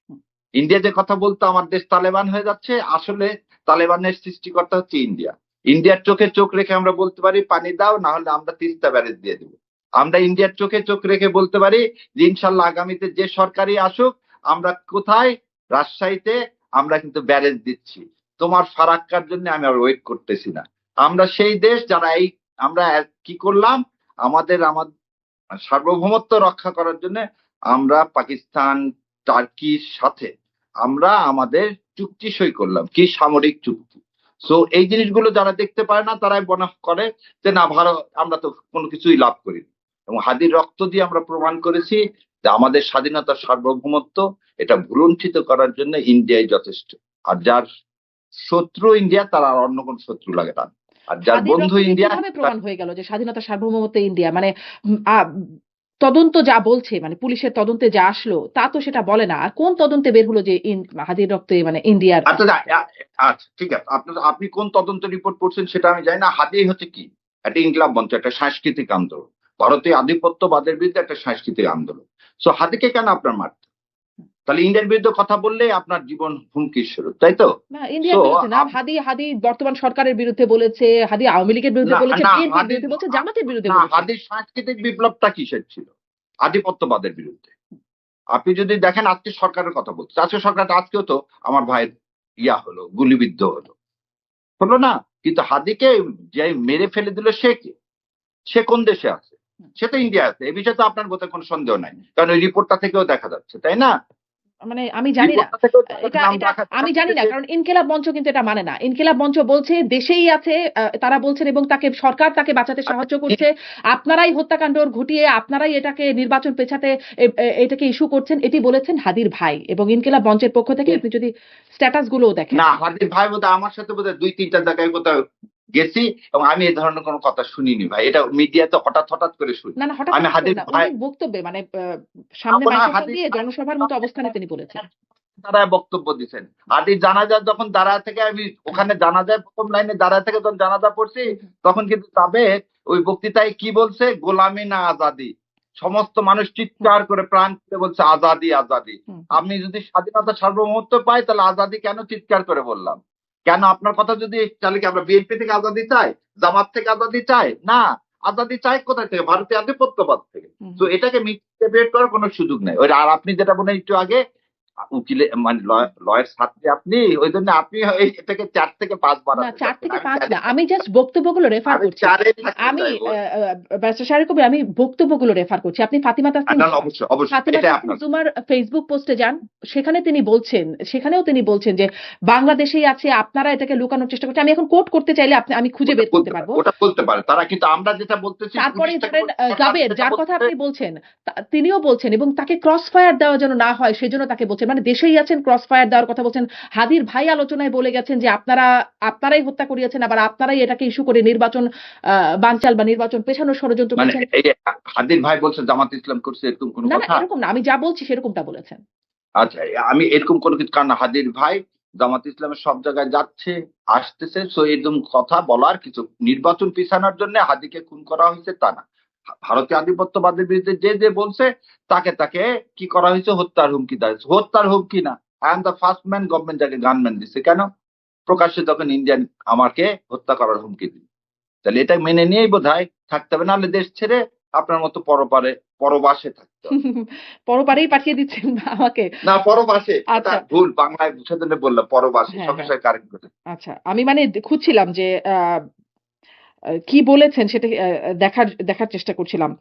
ইন্ডিয়া যে কথা বলতো আমার দেশ তালেবান হয়ে যাচ্ছে, আসলে তালেবানের সৃষ্টিকর্তা হচ্ছে ইন্ডিয়া। ইন্ডিয়ার চোখে চোখ রেখে আমরা বলতে পারি পানি দাও, না হলে আমরা তিস্তা ব্যারেজ দিয়ে দেবো। আমরা ইন্ডিয়ার চোখে চোখ রেখে বলতে পারি যে ইনশাল্লাহ আগামীতে যে সরকারই আসুক, আমরা কোথায়, রাজশাহীতে আমরা কিন্তু ব্যারেজ দিচ্ছি, তোমার ফারাক্কার জন্য আমি আর ওয়েট করতেছি না। আমরা সেই দেশ যারা আমরা কি করলাম, আমাদের সার্বভৌমত্ব রক্ষা করার জন্য আমরা পাকিস্তান, টার্কির সাথে আমরা আমাদের চুক্তি সই করলাম, কি সামরিক চুক্তি। সো এই জিনিসগুলো যারা দেখতে পারে না তারাই মনে করে যে না, ভারত, আমরা তো কোনো কিছুই লাভ করিনি। এবং হাদির রক্ত দিয়ে আমরা প্রমাণ করেছি যে আমাদের স্বাধীনতার সার্বভৌমত্ব এটা ভুলুণ্ঠিত করার জন্য ইন্ডিয়াই যথেষ্ট। আর যার শত্রু ইন্ডিয়া, তার আর অন্য কোন শত্রু লাগে না। আর যার হাদির বন্ধু রক্ত দিয়ে ইন্ডিয়া, কিভাবে প্রমাণ হয়ে গেল যে স্বাধীনতা সার্বভৌমত্ব ইন্ডিয়া? মানে তদন্ত যা বলছে, মানে পুলিশের তদন্তে যা আসলো তা তো সেটা বলে না। আর কোন তদন্তে বের হলো যে হাদির রক্তে মানে ইন্ডিয়ার? আচ্ছা ঠিক আছে, আপনি কোন তদন্ত রিপোর্ট পড়ছেন সেটা আমি জানি না। হাদি হচ্ছে কি, একটা ইনকলাব মঞ্চ, একটা সাংস্কৃতিক আন্দোলন, ভারতীয় আধিপত্যবাদের বিরুদ্ধে একটা সাংস্কৃতিক আন্দোলন। সো হাদিকে কেন আপনার মারতে? তাহলে ইন্ডিয়ার বিরুদ্ধে কথা বললে আপনার জীবন হুমকির স্বরূপ, তাই তো? না, ইন্ডিয়ার বিরুদ্ধে না। হাদি বর্তমান সরকারের বিরুদ্ধে বলেছে, হাদি আওয়ামী লীগের বিরুদ্ধে বলেছে, বিএনপির বিরুদ্ধে বলছে, জামাতের বিরুদ্ধে বলেছে। হাদির সাংস্কৃতিক বিপ্লবটা কিসের ছিল? আধিপত্যবাদের বিরুদ্ধে। আপনি যদি দেখেন আজকে সরকারের কথা বলছে, আজকে সরকার, আজকেও তো আমার ভাইয়ের হলো, গুলিবিদ্ধ হলো না? কিন্তু হাদিকে যে মেরে ফেলে দিল সে কে? সে কোন দেশে আছে? সে তো ইন্ডিয়া আছে। এই বিষয়ে তো আপনার বোধহয় কোনো সন্দেহ নাই, কারণ ওই রিপোর্টটা থেকেও দেখা যাচ্ছে, তাই না? মানে আমি জানি না, রিপোর্টটা থেকেও এটা নাম এটা রাখা আমি জানি না, কারণ ইনকিলাব মঞ্চ কিন্তু এটা মানে না। ইনকিলাব মঞ্চ বলছে দেশেই আছে, তারা বলছেন, এবং তাকে সরকার তাকে বাঁচাতে সাহায্য করছে। আপনারাই হত্যাকাণ্ড ঘটিয়ে আপনারাই এটাকে নির্বাচন পেছাতে এটাকে ইস্যু করছেন, এটি বলেছেন হাদির ভাই। এবং ইনকিলাব মঞ্চের পক্ষ থেকে আপনি যদি স্ট্যাটাস গুলো দেখেন, না, হাদির ভাই বোধহয় আমার সাথে বোধহয় ২-৩টা জায়গায় কোথাও গেছি, এবং আমি এই ধরনের কোনো কথা শুনিনি ভাই। এটা মিডিয়াতে হঠাৎ করে শুনি। না হঠাৎ আমি হাদির না, ভাই উনি বক্তব্যে মানে সামনে মাইক্রোফোন দিয়ে জনসভার মতো অবস্থানে তিনি বলেছেন। তারা বক্তব্য দিচ্ছেন। আদির জানাজা যখন দাঁড়ায় থেকে, আমি ওখানে জানাজার প্রথম লাইনে দাঁড়ায় থেকে যখন জানাজা পড়ছি, তখন কিন্তু সাবেক ওই বক্তৃতায় কি বলছে, গোলামি না আজাদি। সমস্ত মানুষ চিৎকার করে প্রাণ খুলে বলছে আজাদি আজাদি। আমি যদি স্বাধীনতা সার্বভৌমত্ব পাই, তাহলে আজাদি কেন চিৎকার করে বললাম? কেন আপনার কথা যদি, তাহলে কি আমরা বিএনপি থেকে আজাদি চাই, জামাত থেকে আজাদি চাই? না, আজাদি চাই কোথায় থেকে? ভারতীয় আধিপত্যবাদ থেকে। তো এটাকে মিথ্যে করার কোনো সুযোগ নেই। ওই আর আপনি যেটা বলেন একটু আগে, উকিলে মানে লয়ের ছাত্রী আপনি, ওই জন্য আপনি এটাকে ৪ থেকে ৫ না, ৪ থেকে ৫ না, আমি জাস্ট বক্তব্যগুলো রেফার করছি। আমি ব্যারিস্টার শাহরিয়ার কবির, আমি বক্তব্যগুলো রেফার করছি। আপনি ফাতিমা তাসনিম জুমার ফেসবুক পোস্টে যান, সেখানেও তিনি বলছেন যে বাংলাদেশেই আছে, আপনারা এটাকে লুকানোর চেষ্টা করছেন। আমি এখন কোট করতে চাইলে আমি খুঁজে বের করতে পারবো। ওটা বলতে পারে তারা, কিন্তু আমরা যেটা বলতেছি, তারপরে ধরেন জাবের, যার কথা আপনি বলছেন, তিনিও বলছেন, এবং তাকে ক্রস ফায়ার দেওয়া যেন না হয় সেজন্য তাকে বলছেন, মানে দেশেই আছেন, ক্রস ফায়ার দেওয়ার কথা বলছেন। হাদির ভাই আলোচনায় বলে গেছেন যে আপনারাই হত্যা করিয়েছেন, আবার আপনারাই এটাকে ইস্যু করে নির্বাচন বানচাল বা নির্বাচন পেছানোর ষড়যন্ত্র করছেন। হাদির ভাই বলছে জামাত ইসলাম করছে, এরকম কোন কথা? না, এরকম না, আমি যা বলছি সেরকমটা বলেছেন। আচ্ছা, আমি এরকম কোনো কিছু, কারণ হাদির ভাই জামাত ইসলামের সব জায়গায় যাচ্ছে আসতেছে, সো এরকম কথা বলার কিছু, নির্বাচন পিছানোর জন্য হাদিকে খুন করা হয়েছে তা না। ভারতীয় আধিপত্যবাদের বিরুদ্ধে যে বলছে তাকে কি করা হয়েছে, হত্যার হুমকি দেওয়া হয়েছে। হত্যার হুমকি না, I am the first man, government যাকে গানম্যান দিচ্ছে। কেন? প্রকাশ্যে যখন ইন্ডিয়ান আমাকে হত্যা করার হুমকি দিল, তাহলে এটা মেনে নিয়েই বোধহয় থাকতে হবে, নাহলে দেশ ছেড়ে আপনার মতো পরবাসে থাকতে হবে। পরপারেই পাঠিয়ে দিচ্ছেন আমাকে। না, পরবাসে, এটা আচ্ছা। ভুল, বাংলায় সেজন্য বললাম পরবাসে, হ্যাঁ, সঙ্গে হ্যাঁ। সঙ্গে কারেক্ট করে। আচ্ছা। আমি মানে খুঁজছিলাম যে কি বলেছেন সেটা দেখার চেষ্টা করছিলাম।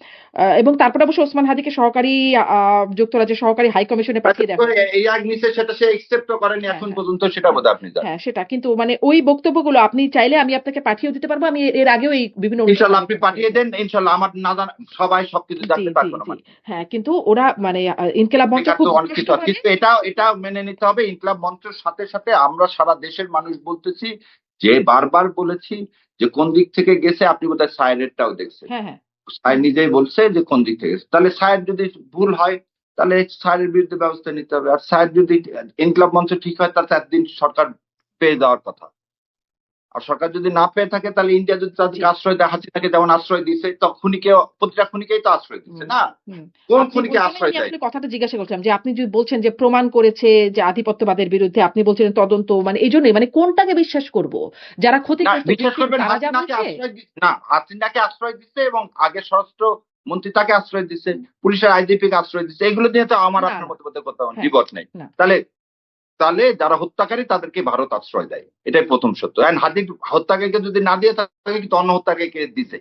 এবং তারপরে অবশ্য ওসমান হাদিকে সহকারী আ যুক্তরাজ্যের সহকারী হাই কমিশনে পাঠিয়ে দেয়া হয়েছে। এই আগ নিচে সেটা সে একসেপ্টও করেনি হ্যাঁ, এখন হ্যাঁ। পর্যন্ত, সেটা হ্যাঁ, বোধহয় আপনি জানেন। হ্যাঁ সেটা। কিন্তু মানে ওই বক্তব্যগুলো আপনি চাইলে আমি আপনাকে পাঠিয়েও দিতে পারবো। আমি এর আগেও এই বিভিন্ন অনুষ্ঠানে ইনশাল্লাহ আপনি আলোচনা পাঠিয়ে করেছি। দেন, ইনশাল্লাহ আমার না জানা সবাই সবকিছু জি, জানতে জি, পারবে না জি। মানে। হ্যাঁ, কিন্তু ওরা মানে ইনকিলাব মঞ্চ বেকার খুব তো অনেক কিছু আছে, স্পষ্টভাবে কিন্তু এটা মেনে নিতে হবে, ইনকলাব মঞ্চের সাথে সাথে আমরা সারা দেশের মানুষ বলতেছি, যে বারবার বলেছি যে কোন দিক থেকে গেছে, আপনি বোধহয় সাইরেরটাও দেখছেন, হ্যাঁ, হ্যাঁ। সাইর নিজেই বলছে যে কোন দিক থেকে গেছে। তাহলে সাইর যদি ভুল হয় তাহলে সাইরের বিরুদ্ধে ব্যবস্থা নিতে হবে, আর সাইর যদি ইনকলাব মঞ্চ ঠিক হয় তাহলে 4 দিন সরকার পেয়ে যাওয়ার কথা। আর সরকার যদি না পেয়ে থাকে তাহলে ইন্ডিয়া যদি জি। তাদেরকে আশ্রয় দেয়, হাসিনাকে যেমন আশ্রয় দিছে, তো খুনিকে, প্রতিটা খুনিকেই তো আশ্রয় দিচ্ছে হুম, না, হুম। কোন আপনি খুনিকে ওইজন্যই আশ্রয় আমি দেয়? আসলে কথাটা জিজ্ঞাসা করছিলাম যে আপনি যে বলছেন যে প্রমাণ করেছে যে আধিপত্যবাদের বিরুদ্ধে আপনি বলছিলেন তদন্ত মানে এইজন্যই মানে কোনটাকে বিশ্বাস করব? যারা না, ক্ষতিগ্রস্ত বিশ্বাস ভিকটিম করবেন, তারা যা বলছে? হাসিনাকে আশ্রয় দিচ্ছে এবং আগে স্বরাষ্ট্র মন্ত্রী তাকে আশ্রয় দিচ্ছে, পুলিশের আইজিপি কে আশ্রয় দিচ্ছে, এগুলো নিয়ে তো আমার না, আপনার না। মধ্যে কোথাও হ্যাঁ, দ্বিমত নেই। না। তাহলে তাহলে যারা হত্যাকারী তাদেরকে ভারত আশ্রয় দেয়, এটাই প্রথম সত্য। এন্ড হাদির হত্যাকারীকে যদি না দিয়ে থাকে, কিন্তু অন্য হত্যাকারীকে দিছে।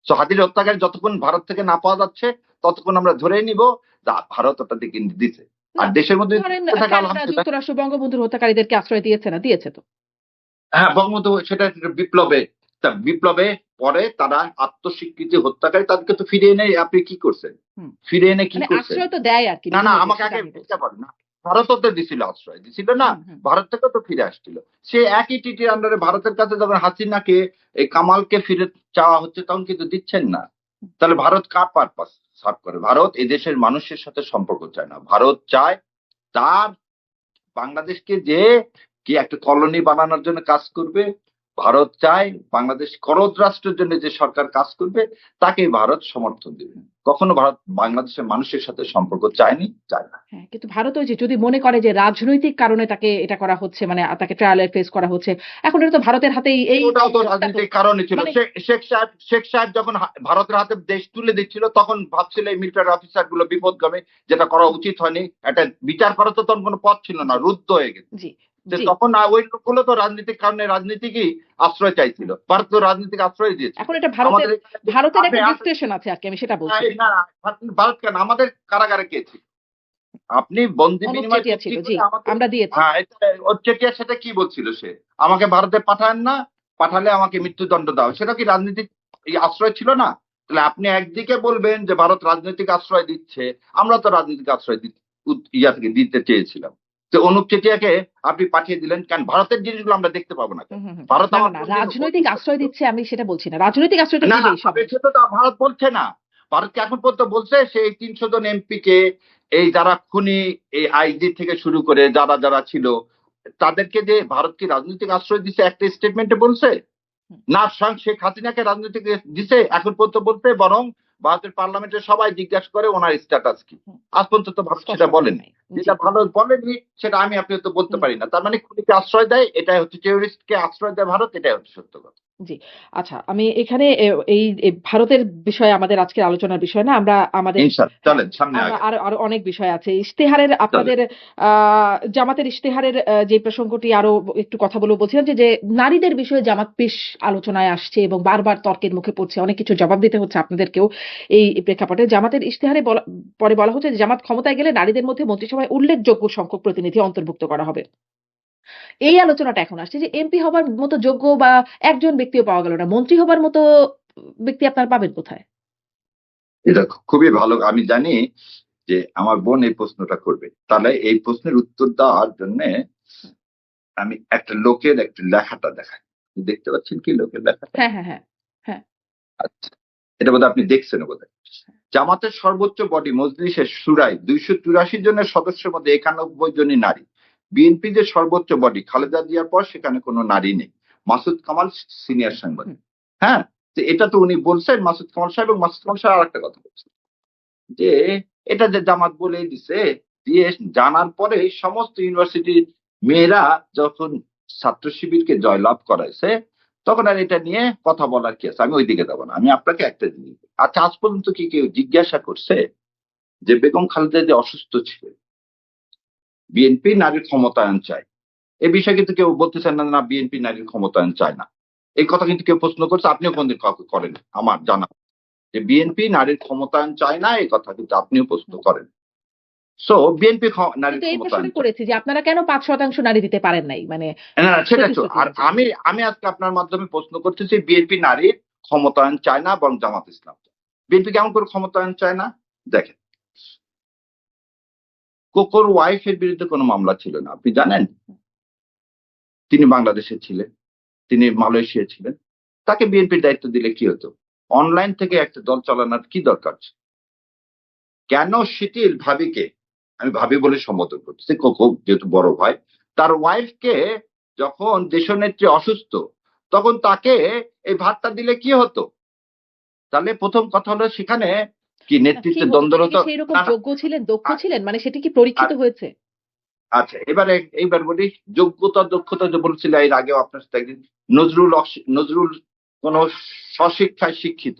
তো হাদির হত্যাকারী যতক্ষণ ভারত থেকে না পাওয়া যাচ্ছে ততক্ষণ আমরা ধরেই নিব যা ভারত ওটা থেকে দিছে। না, আর দেশের মধ্যে ধরেন থাকে কানাডা, আলহামদুলিল্লাহ। যুক্তরাষ্ট্র বঙ্গবন্ধুর হত্যাকারীদেরকে আশ্রয় দিয়েছে না? দিয়েছে তো। হ্যাঁ, বঙ্গবন্ধু সেটা একটা বিপ্লবে পরে তারা আত্মস্বীকৃতি হত্যাকারী, তাদেরকে তো ফিরিয়ে এনে আপনি কি করছেন? হুম। ফিরিয়ে এনে কি মানে করছেন? আশ্রয় তো দেয় আরকি না, বিভিন্ন দেশ আমাকে সেটা আগে আমি বলছি। বুঝতে পারেন না। ভারতও তো দিছিল আশ্রয়, দিছিল না? হুম, হুম। ভারত থেকেও তো ফিরে আসছিল। সে একই টিটির আন্ডারে ভারতের কাছে যখন হাসিনাকে, এই কামালকে ফিরে চাওয়া হচ্ছে তখন কিন্তু দিচ্ছেন না। তাহলে ভারত কার পারপাস সার্ভ করে? ভারত এদেশের মানুষের সাথে সম্পর্ক চায় না। ভারত চায় তার বাংলাদেশকে যে কি একটা কলোনি বানানোর জন্য কাজ করবে, ভারত চায় বাংলাদেশ করদ রাষ্ট্রের জন্য যে সরকার কাজ করবে তাকেই ভারত সমর্থন দেবে। কখনো ভারত বাংলাদেশের মানুষের সাথে সম্পর্ক চায়নি, চায় না। হ্যাঁ, কিন্তু ভারত ওই যে যদি মনে করে যে রাজনৈতিক কারণে তাকে এটা করা হচ্ছে মানে তাকে ট্রায়াল এ ফেস করা হচ্ছে। এখন এটা তো ভারতের হাতেই এই ওটাও তো ভোটটা তো রাজনৈতিক কারণে ছিল। মানে শেখ সাহেব যখন ভারতের হাতে দেশ তুলে দিচ্ছিল তখন ভাবছিল এই মিলিটারি অফিসার গুলো বিপদগামী, যেটা করা উচিত হয়নি। একটা বিচার করার তো তখন কোনো পথ ছিল না, জি, রুদ্ধ হয়ে গেছে। জি, যে জি। তখন ওই লোকগুলো তো রাজনৈতিক কারণে রাজনীতিকই আশ্রয় চাইছিল। হুম। ভারত তো রাজনীতিক আশ্রয় দিয়েছিল। এখন এটা আমাদের ভারতের আপনি একটা ডিসক্রিপশন আছে আরকি আমি সেটা বলছি। না, ভারত কেন, আমাদের কারাগারে কে ছিল? আপনি বন্দি অনুপ বিনিময় চেটিয়া চুক্তি ছিল। জি, করে আমাদের, আমরা দিয়েছি। হ্যাঁ, ওর চেটিয়ার সাথে কি বলছিল সে? আমাকে ভারতে পাঠান না, পাঠালে আমাকে মৃত্যুদণ্ড দাও। সেটা কি রাজনীতিক আশ্রয় ছিল না? তাহলে আপনি একদিকে বলবেন যে ভারত রাজনৈতিক আশ্রয় দিচ্ছে, আমরা তো রাজনৈতিক আশ্রয় ইয়া থেকে দিতে চেয়েছিলাম। তো অনুপ চেটিয়াকে আপনি পাঠিয়ে দিলেন কেন? ভারতের জিনিসগুলো আমরা দেখতে পাবো না হুম, কেন? হুম, হুম। ভারত না, না, আমার না। কোনদিন রাজনৈতিক আশ্রয় দিচ্ছে আমি সেটা বলছি না। রাজনৈতিক আশ্রয় তো না, দিবেই সব দেশ। সেটা তো ভারত বলছে না। ভারতকে এখন পর্যন্ত বলছে সেই ৩০০ জন এমপি কে, এই যারা খুনি, এই আইজি থেকে শুরু করে যারা ছিল, তাদেরকে যে ভারত কি রাজনৈতিক আশ্রয় দিছে একটা স্টেটমেন্টে বলছে? হুম, না, স্বয়ং শেখ হাসিনাকে রাজনৈতিক দিছে এখন পর্যন্ত বলতে, বরং ভারতের পার্লামেন্টের সবাই জিজ্ঞাসা করে ওনার স্ট্যাটাস কি। হুম। আজ পর্যন্ত তো ভারত স্পষ্ট সেটা করেন বলেনি। নাই। জি। যেটা ভারত বলেনি সেটা আমি আপনি তো বলতে হুম। পারি না। তার মানে খুনিকে আশ্রয় দেয়, এটাই হচ্ছে টেররিস্টকে আশ্রয় দেয় ভারত, এটাই হচ্ছে সত্য কথা। জি। আচ্ছা আমি এখানে এই ভারতের বিষয়ে আমাদের আজকের আলোচনার বিষয় না। আমরা আমাদের ইনশাআল্লাহ হ্যাঁ, চলেন সামনে আমরা আগে আরো আরো অনেক বিষয় আছে। ইশতেহারের চলেন। আপনাদের আ জামাতের ইশতেহারের যে প্রসঙ্গটি আরো একটু কথা বলব বলছিলাম যে নারীদের বিষয়ে জামাত বেশ আলোচনায় আসছে এবং বারবার তর্কের মুখে পড়ছে। অনেক কিছু জবাব দিতে হচ্ছে আপনাদেরকেও এই প্রেক্ষাপটে। জামাতের ইশতেহারে পরে বলা হচ্ছে যে জামাত ক্ষমতায় গেলে নারীদের মধ্যে মন্ত্রিসভায় উল্লেখযোগ্য সংখ্যক প্রতিনিধি অন্তর্ভুক্ত করা হবে। এই আলোচনাটা এখন আসছে যে এমপি হবার মতো যোগ্য বা একজন ব্যক্তিও পাওয়া গেল না। মন্ত্রী হবার মতো ব্যক্তি আপনারা পাবেন কোথায়? এটা খুবই ভালো। আমি জানি যে আমার বোন এই প্রশ্নটা করবে। তাহলে এই প্রশ্নের উত্তর দেওয়ার জন্য আমি একটা লোকের একটা লেখাটা দেখাই। দেখতে পাচ্ছেন কি লোকের লেখাটা? হ্যাঁ, হ্যাঁ, হ্যাঁ। হ্যাঁ, আচ্ছা। এটা বোধহয় আপনি দেখছেন বোধহয়। জামাতের সর্বোচ্চ বডি মজলিসের শুরায় ২৮৪ জনের সদস্যের মধ্যে ৯১ জনই নারী। বিএনপি যে সর্বোচ্চ বডি খালেদা জিয়ার পর সেখানে কোনো নারী নেই। মাসুদ কামাল সিনিয়র সাংবাদিক। হুম, হ্যাঁ? তো এটা তো উনি বলছেন মাসুদ কামাল সাহেব, এবং মাসুদ কামাল সাহেব আরেকটা কথা বলছেন। যে এটা যে জামাত বলেই দিছে, দিয়ে জানার পরে সমস্ত ইউনিভার্সিটির মেয়েরা যখন ছাত্র শিবিরকে জয়লাভ করাইছে তখন আর এটা নিয়ে কথা বলার কি আছে, আমি ওইদিকে যাবো না। আমি আপনাকে একটা জিনিস বলি। আচ্ছা, আজ পর্যন্ত কি কেউ জিজ্ঞাসা করছে যে বেগম খালেদা যে অসুস্থ ছিলেন, বিএনপি নারীর ক্ষমতায়ন চায়, এই বিষয়ে কিন্তু কেউ বলতেছেন না না বিএনপি নারীর ক্ষমতায়ন চায় না, এই কথা কিন্তু কেউ প্রশ্ন করছে, আপনিও কোনদিন কাউকে করেন আমার জানা, যে বিএনপি নারীর ক্ষমতায়ন চায় না, এই কথা কিন্তু আপনিও প্রশ্ন করেন। সো বিএনপি নারীর কিন্তু এই ক্ষমতায়ন প্রশ্নটা চায় করেছি যে আপনারা কেন ৫% নারী দিতে পারেন নাই? মানে না, সেটা তো। প্রতিশ্রুতি আর অনুযায়ী। আমি আজকে আপনার মাধ্যমে প্রশ্ন করতেছি, বিএনপি নারীর ক্ষমতায়ন চায় না এবং জামাত ইসলাম চায়। বিএনপি কেমন করে ক্ষমতায়ন চায় না? দেখেন, কোকোর ওয়াইফের বিরুদ্ধে কোনো মামলা ছিল না, আপনি জানেন? তিনি বাংলাদেশে ছিলেন, তিনি মালয়েশিয়া ছিলেন, তাকে বিএনপির দায়িত্ব দিলে কি হতো? অনলাইন থেকে একটা দল চালানোর কি দরকার ছিল? কেন শিথিল ভাবিকে, আমি ভাবি বলে সম্বোধন করতেছি, কোকো যেহেতু বড় ভাই, তার ওয়াইফকে যখন দেশনেত্রী অসুস্থ, তখন তাকে এই ভাতটা দিলে কি হতো? তাহলে প্রথম কথা হলো, সেখানে কি না কি নেতৃত্বের হতো? দ্বন্দ্ব তিনি কি হতো? সেইরকম না না। যোগ্য ছিলেন, দক্ষ আ- ছিলেন? মানে সেটি কি পরীক্ষিত আ- হয়েছে? আচ্ছা, এইবার বলি, যোগ্যতা দক্ষতা যে বলছিল এর আগেও আপনার সাথে একদিন, নজরুল কোন স্বশিক্ষায় শিক্ষিত,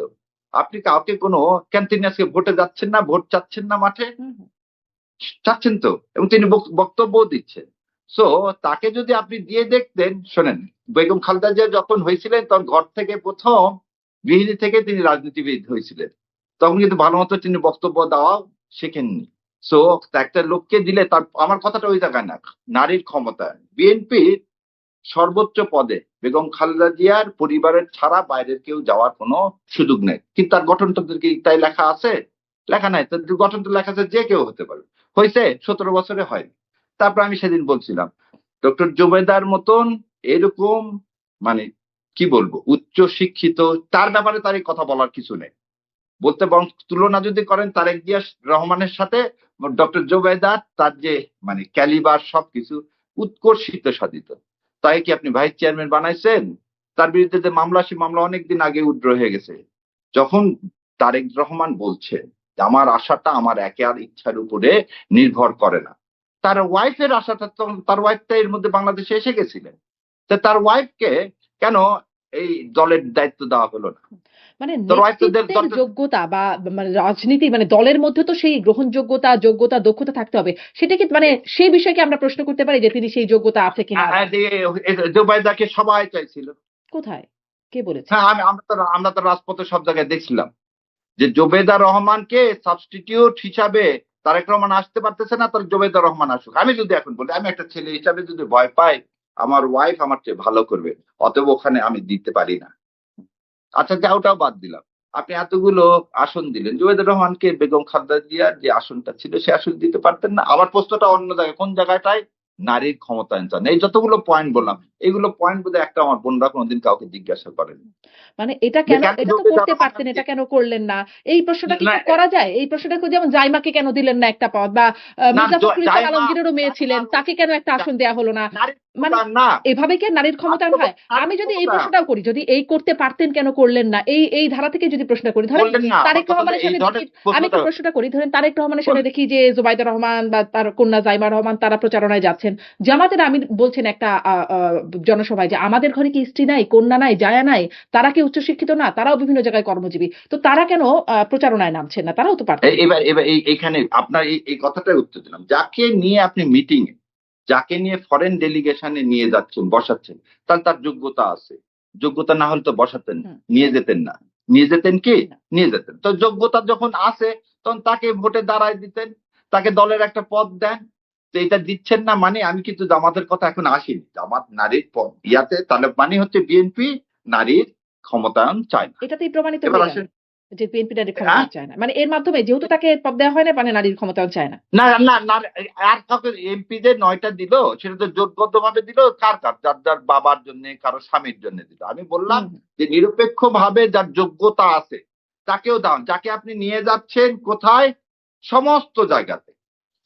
আপনি কাউকে কোনো, কেন তিনি আজকে ভোটে যাচ্ছেন না, ভোট চাচ্ছেন না মাঠে? হুম, হুম। চাচ্ছেন তো, এবং তিনি বক্তব্য দিচ্ছেন। সো তাকে যদি আপনি দিয়ে দেখতেন, শোনেন, বেগম খালেদা জিয়া যখন হয়েছিলেন তখন ঘর থেকে প্রথম গৃহিণী থেকে তিনি রাজনীতিবিদ হয়েছিলেন, তখন কিন্তু ভালো মতো তিনি বক্তব্য দেওয়াও শেখেননি। সো একটা লোককে দিলে তার, আমার কথাটা ওই জায়গায় না, নারীর ক্ষমতা, বিএনপির সর্বোচ্চ পদে বেগম খালেদা জিয়ার পরিবারের ছাড়া বাইরের কেউ যাওয়ার কোনো সুযোগ নেই, কিন্তু তার গঠনতন্ত্রে কি তাই লেখা আছে? লেখা নাই। তার গঠনতন্ত্রে লেখা আছে যে কেউ হতে পারে। হয়েছে 17 বছরে হয়নি। তারপর আমি সেদিন বলছিলাম, ডক্টর জুবেদার মতন এরকম, মানে কি বলবো, উচ্চ শিক্ষিত, তার ব্যাপারে তার এই কথা বলার কিছু নেই বলতে, বরং তুলনা যদি করেন তারেক জিয়া রহমানের সাথে, ডক্টর জুবেদার তার যে মানে ক্যালিবার সবকিছু উৎকর্ষিত সাধিত। তাই কি আপনি ভাইস চেয়ারম্যান বানাইছেন? তার বিরুদ্ধে যে মামলা, সে মামলা অনেকদিন আগে উইথড্র হয়ে গেছে। যখন তারেক রহমান বলছে যে আমার আশাটা আমার একার ইচ্ছার উপরে নির্ভর করে না, তার ওয়াইফের আশাটা, তখন তার ওয়াইফটা এর মধ্যে বাংলাদেশে এসে গেছিলেন, তো তার ওয়াইফকে কেন এই দলের দায়িত্ব দেওয়া হলো না? মানে তার ওয়াইফ তো নেতৃত্বের যোগ্যতা বা মানে রাজনীতি মানে দলের মধ্যে তো সেই গ্রহণযোগ্যতা, যোগ্যতা, দক্ষতা থাকতে হবে। সেটা কি মানে সেই বিষয়ে কি আমরা প্রশ্ন করতে পারি যে তিনি সেই যোগ্যতা আছে কিনা? জুবাইদাকে সবাই চাইছিল। কোথায়? কে বলেছে? হ্যাঁ, আমরা তো রাজপথে সব জায়গায় দেখছিলাম যে জোবেদা রহমানকে সাবস্টিটিউট হিসাবে তারেক রহমান আসতে পারতেছে না, তাহলে জোবেদা রহমান আসুক। আমি যদি এখন বলি, আমি একটা ছেলে হিসাবে যদি ভয় পাই আমার ওয়াইফ আমার চেয়ে ভালো করবে, অতএব ওখানে আমি দিতে পারি না। আচ্ছা, যা, ওটাও বাদ দিলাম। আপনি এতগুলো আসন দিলেন, জুবেদুর রহমানকে বেগম খালেদা জিয়ার যে আসনটা ছিল সে আসন দিতে পারতেন না? আমার প্রশ্নটা অন্য জায়গায়, কোন জায়গাটায়? নারীর ক্ষমতায়ন চান। এই যতগুলো পয়েন্ট বললাম, এইগুলো পয়েন্ট বোধহয় একটা আমার বোনরা কোনোদিন কাউকে জিজ্ঞাসা করেন মানে এটা যে কেন, কেন এটা তো জুবেদা করতে পারতেন, রহমানকে, এটা কেন করলেন না? এই প্রশ্নটা কি না খুব করা যায়? এই প্রশ্নটা যেমন জাইমাকে কেন দিলেন না একটা পদ, বা না, মির্জা ফখরুল ইসলাম জাইমা, আলমগীরেরও মেয়ে ছিলেন, তাকে কেন একটা আসন দেয়া হলো না? নারীর মানে ক্ষমতায়ন না। এভাবে কি আর নারীর ক্ষমতায়ন হয়? আমি নারীর যদি এই ক্ষমতায়ন প্রশ্নটাও করি, যদি এই করতে পারতেন কেন করলেন না? এই ধারা থেকে যদি প্রশ্ন করি, ধরেন করলেন না, আমার তারেক কথা হলো রহমানের এই সামনে দেখি, ধরনের আমি একটু প্রশ্নটা প্রশ্নটা করি, ধরেন তারেক রহমানের সামনে বলুন। দেখি যে জুবাইদা রহমান বা তার কন্যা জাইমা রহমান তারা প্রচারণায় যাচ্ছেন। জামাতের আমির বলছেন একটা জনসভায় যে আমাদের ঘরে কি স্ত্রী নাই, কন্যা নাই, জায়া নাই, তারা কি উচ্চশিক্ষিত না? তারাও বিভিন্ন জায়গায় কর্মজীবী। তো তারা কেন প্রচারণায় নামছেন না? তারাও তো পারতেন। এবার এইখানে আপনার এই কথাটাই উত্তর দিলাম, যাকে নিয়ে আপনি মিটিং এ, যাকে নিয়ে ফরেন ডেলিগেশনে নিয়ে যাচ্ছেন, বসাচ্ছেন, তার তার যোগ্যতা আছে। যোগ্যতা না হলে তো বসাতেন, হুম, নিয়ে যেতেন না। নিয়ে যেতেন কি? না। নিয়ে যেতেন। তো যোগ্যতা যখন আছে, তখন তাকে ভোটে দাঁড়ায় দিতেন, তাকে দলের একটা পদ দেন। তো এটা দিচ্ছেন না মানে, আমি কিন্তু জামাতের কথা এখন আসিনি, জামাত নারীর পদ ইয়াতে, তাহলে মানে হচ্ছে বিএনপি নারীর ক্ষমতায়ন চায় না। এটাতেই প্রমাণিত এবার হয়ে গেল আসেন, যে বিএনপি নারীর হ্যাঁ, ক্ষমতায়ন চায় না। মানে এর মাধ্যমে যেহেতু তাকে পদ দেওয়া হয় না, মানে নারীর ক্ষমতায়ন চায় না। না না না, আর কাউকে এমপিদের ৯টা দিল, সেটা তো জোটবদ্ধ ভাবে দিল, কার কার, যার যার বাবার জন্য, কারো স্বামীর জন্য দিল। আমি বললাম হুম, হুম। যে নিরপেক্ষ ভাবে যার যোগ্যতা আছে তাকেও দাও, যাকে আপনি নিয়ে যাচ্ছেন কোথায়, সমস্ত জায়গাতে,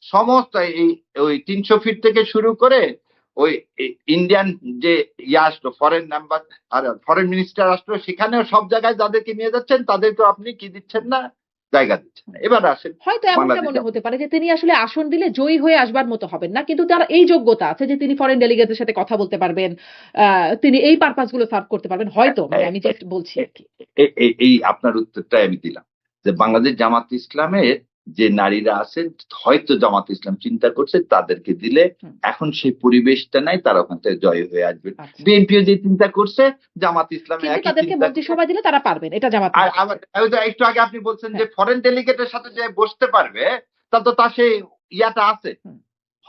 সমস্ত এই ওই ৩০০ ফিট থেকে শুরু করে ওই ইন্ডিয়ান যে ইয়ে আসলো, ফরেন নাম্বার আর ফরেন মিনিস্টার আসলো, সেখানেও সব জায়গায় যাদেরকে নিয়ে যাচ্ছেন তাদেরকেও আপনি কি দিচ্ছেন না, জায়গা দিচ্ছে না। এবার আসেন হয়তো এমনটা বাংলাদেশে। মনে হতে পারে যে তিনি আসলে আসন দিলে জয়ী হয়ে আসবার মতো হবেন না, কিন্তু তার এই যোগ্যতা আছে যে তিনি ফরেন ডেলিগেটদের সাথে কথা বলতে পারবেন, তিনি এই পারপাস গুলো সার্ভ করতে পারবেন হয়তো, মানে আমি জাস্ট বলছি আর কি। এই আপনার উত্তরটাই আমি দিলাম যে বাংলাদেশ জামাত ইসলামের যে নারীরা আছেন হয়তো জামাত ইসলাম চিন্তা করছে তাদেরকে দিলে হুম, এখন সেই পরিবেশটা নাই, তারা ওখান থেকে জয় হয়ে আসবে। আচ্ছা। বিএনপিও যে চিন্তা করছে জামাত ইসলাম কিন্তু একই তাদেরকে চিন্তা করছে। মন্ত্রিসভায় দিলে তারা পারবেন, এটা জামাত আর মনে আবার করছে। ওই যে একটু আগে আপনি বলছেন যে হ্যাঁ। ফরেন ডেলিগেটের সাথে যে বসতে পারবে তার তো তার সেই ইয়াটা আছে। হুম।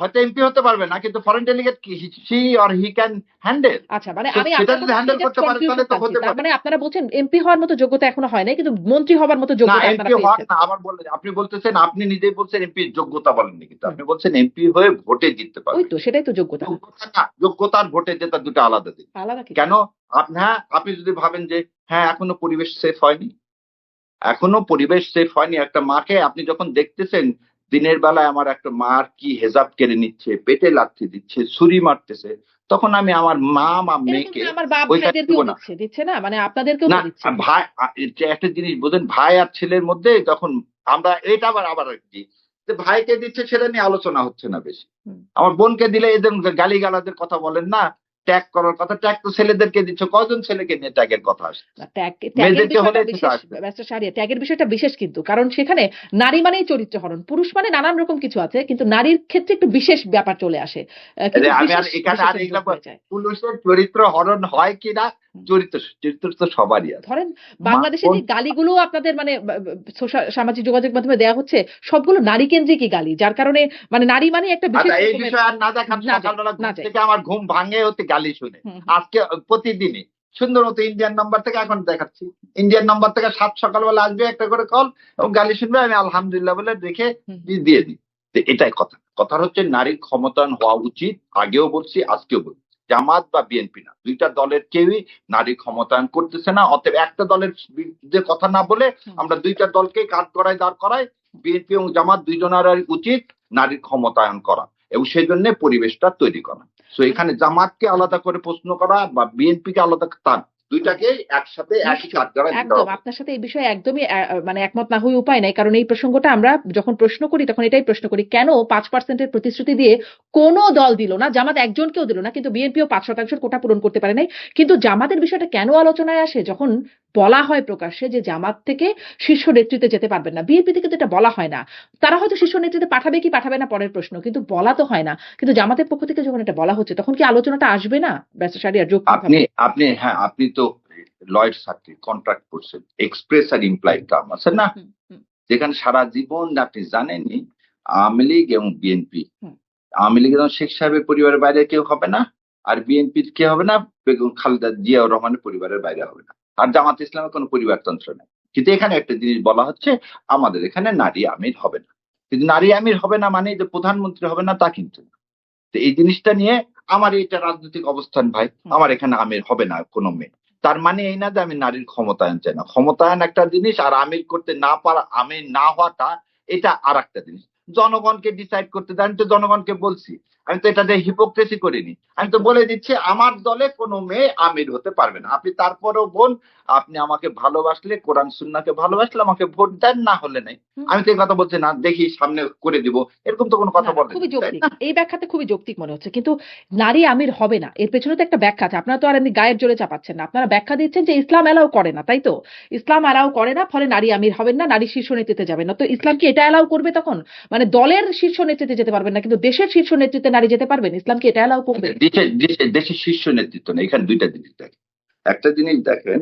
হয়তো এমপি হতে পারবে না, কিন্তু foreign delegate she or he can handle. আচ্ছা, মানে আমি সেটা আপনার যদি কথা হ্যান্ডেল শুনে জাস্ট করতে পারে তাহলে কনফিউশন তো পাচ্ছি। হতে তার পারে। মানে আপনারা বলছেন এমপি হওয়ার মতো যোগ্যতা এখনো হয় নাই, কিন্তু মন্ত্রী হবার মতো না, যোগ্যতা এমপি আপনারা হওয়ার পেয়েছেন। না, আবার বললেন আপনি বলতেছেন, আপনি নিজেই বলছেন এমপির যোগ্যতা বলেননি, কিন্তু হুম। আপনি বলছেন এমপি হয়ে ভোটে জিততে ওই পারবে। তো, সেটাই তো যোগ্যতা। যোগ্যতা না, যোগ্যতা আর ভোটে জেতা দুটো আলাদা দিন। আলাদা কিছু। কেন? হ্যাঁ, আপনি যদি ভাবেন যে হ্যাঁ এখনো পরিবেশ সেফ হয়নি, এখনো পরিবেশ সেফ হয়নি। একটা মাকে আপনি যখন দেখতেছেন দিনের বেলায় আমার একটা মার কি হেজাব কেড়ে নিচ্ছে, পেটে লাথি দিচ্ছে, ছুরি মারতেছে, তখন আমি আমার মা বা এরকম মেয়েকে তো আমার বাপ ওইখানে দিব ভাইদেরকেও না। দিচ্ছে না? মানে আপনাদেরকেও না, তো দিচ্ছে। ভাই যে একটা জিনিস বোঝেন, ভাই আর ছেলের মধ্যে যখন আমরা এটা আবার আবার কি যে ভাইকে দিচ্ছে সেটা নিয়ে আলোচনা হচ্ছে না বেশি। হুম। আমার বোনকে দিলে এদের গালিগালাজের কথা বলেন না, ট্যাগ করার কথা। ট্যাগ তো ছেলেদেরকে দিচ্ছ, কয়জন ছেলেকে নিয়ে ট্যাগের কথা আসছে? না, ট্যাগের মেয়েদেরকে বিষয়টা হলে সেটা বিশেষ, আসছে। ব্যারিস্টার শাহরিয়ার, ট্যাগের বিষয়টা বিশেষ কিন্তু। কারণ সেখানে নারী মানেই চরিত্র হরণ। পুরুষ মানে নানান রকম কিছু আছে। কিন্তু নারীর ক্ষেত্রে একটু বিশেষ ব্যাপার চলে আসে। কিন্তু আমি আর এখানে আর বিশেষের এগুলা যোগ হয়ে যায়। পুরুষের চরিত্র হরণ হয় কিনা, হুম। চরিত্র তো সবারই আছে। ধরেন মা বাংলাদেশে বোন যে গালিগুলো আপনাদের মানে সামাজিক যোগাযোগ মাধ্যমে দেয়া হচ্ছে, সবগুলো নারী কেন্দ্রিকই গালি। যার কারণে মানে নারী মানে একটা বিশেষ আচ্ছা, এই রকমের বিষয়ে আর না দেখান। না যায়, সকালবেলা না ঘুম যায়। থেকে আমার ঘুম ভাঙে হচ্ছে গালি শুনে। হুম, হুম, আজকে প্রতিদিনই সুন্দর মতো ইন্ডিয়ান নাম্বার থেকে এখন দেখাচ্ছি। ইন্ডিয়ান নাম্বার থেকে সকালবেলা আসবে একটা করে কল এবং গালি শুনবে, আমি আলহামদুলিল্লাহ বলে দেখে হুম, দিয়ে দিই। তো এটাই কথা। কথা হচ্ছে নারীর ক্ষমতায়ন হওয়া উচিত। আগেও বলছি, আজকেও বলছি। জামাত বা বিএনপি না, দুইটা দলের কেউই নারী ক্ষমতায়ন করতেছে না। অতএব একটা দলের বিরুদ্ধে কথা না বলে হুম, আমরা দুইটা দলকে কাঠ করায় দাঁড় করাই। বিএনপি এবং জামাত দুইজনের উচিত নারীর ক্ষমতায়ন করা এবং সেই জন্য পরিবেশটা তৈরি করা। সো এখানে জামাতকে আলাদা করে প্রশ্ন করা বা বিএনপিকে আলাদা, তার দুইটাকে একসাথে একই কাঠ করায় দিতে একদম হবে। আপনার সাথে এই বিষয়ে একদমই মানে একমত না হয়ে উপায় নাই। কারণ এই প্রসঙ্গটা আমরা যখন প্রশ্ন করি তখন এটাই প্রশ্ন করি, কেন ৫% এর প্রতিশ্রুতি দিয়ে কোন দল দিল না? জামাত একজনকেও দিল না। কিন্তু বিএনপিও ৫% এর কোটা পূরণ করতে পারে নাই। কিন্তু জামাতের বিষয়টা কেন আলোচনায় আসে? যখন বলা হয় প্রকাশ্যে যে জামাত থেকে শীর্ষ নেতৃত্বে যেতে পারবেন না। বিএনপি থেকে তো এটা বলা হয় না। তারা হয়তো শীর্ষ নেতৃত্বে পাঠাবে কি পাঠাবে না পরের প্রশ্ন। কিন্তু বলা তো হয় না। কিন্তু জামাতের পক্ষ থেকে যখন এটা বলা হচ্ছে তখন কি আলোচনাটা আসবে না? ব্যারিস্টার শাহরিয়ার আপনি যৌক্তিকভাবে? আপনি হ্যাঁ, আপনি তো লয়েড সার্কিট কন্ট্রাক্ট করছেন। এক্সপ্রেস আর ইমপ্লাইড টার্ম আছে না? হুম, হুম, যেখানে সারা জীবন আপনি জানেনই আওয়ামী লীগ এবং বিএনপি, হুম, আওয়ামী লীগ যেমন শেখ সাহেবের পরিবারের বাইরে কেউ হবে না, আর বিএনপির কে হবে না, বেগম খালেদা জিয়াউর রহমানের পরিবারের বাইরে হবে না, আর জামাত ইসলামের কোনো পরিবারতন্ত্র নেই। কিন্তু এখানে একটা জিনিস বলা হচ্ছে, আমাদের এখানে নারী আমির হবে না। কিন্তু নারী আমির হবে না মানে যে প্রধানমন্ত্রী হবে না তা কিন্তু না। তো এই জিনিসটা নিয়ে আমার এটা রাজনৈতিক অবস্থান ভাই। হুম। আমার এখানে আমির হবে না কোনো মেয়ে। তার মানে এই না যে আমি নারীর ক্ষমতায়ন চাই না। ক্ষমতায়ন একটা জিনিস, আর আমির করতে না পারা, আমির না হওয়াটা এটা আর একটা জিনিস। জনগণকে ডিসাইড করতে দেন। আমি তো জনগণকে বলছি, আমি তো এটাতে হিপোক্রেসি করিনি। আমি তো একদম। বলে দিচ্ছি আমার দলে কোনো মেয়ে আমির হতে পারবে না। আপনি তারপরেও বোন, আপনি আমাকে ভালোবাসলে, কোরআন সুন্নাহকে ভালোবাসলে আমাকে ভোট দেন, না হলে নাই। হুম। আমি তো এই কথা বলছি না, দেখি সামনে করে দিব, এরকম তো কোনো না, কথা না, খুবই বলেননি, তাই যৌক্তিক। না? এই ব্যাখ্যাটা খুবই যৌক্তিক মনে হচ্ছে। কিন্তু নারী আমির হবে না। এর পেছনে তো একটা ব্যাখ্যা আছে। আপনারা তো আর এমনি গায়ের জোরে চাপাচ্ছেন না। আপনারা ব্যাখ্যা দিচ্ছেন যে ইসলাম অ্যালাও করে না, তাই তো? ইসলাম অ্যালাও করে না, ফলে নারী আমির হবেন না, নারী শীর্ষ নেতৃত্বে যাবেন না। তো ইসলাম কি এটা অ্যালাও করবে তখন? মানে দলের শীর্ষ নেতৃত্বে যেতে পারবেন না, কিন্তু দেশের শীর্ষ নেতৃত্বে নারী যেতে পারবেন? ইসলাম কি এটা অ্যালাও করবে? দেশের শীর্ষ নেতৃত্ব না, এখানে দুইটা জিনিস দেখেন। একটা জিনিস দেখেন,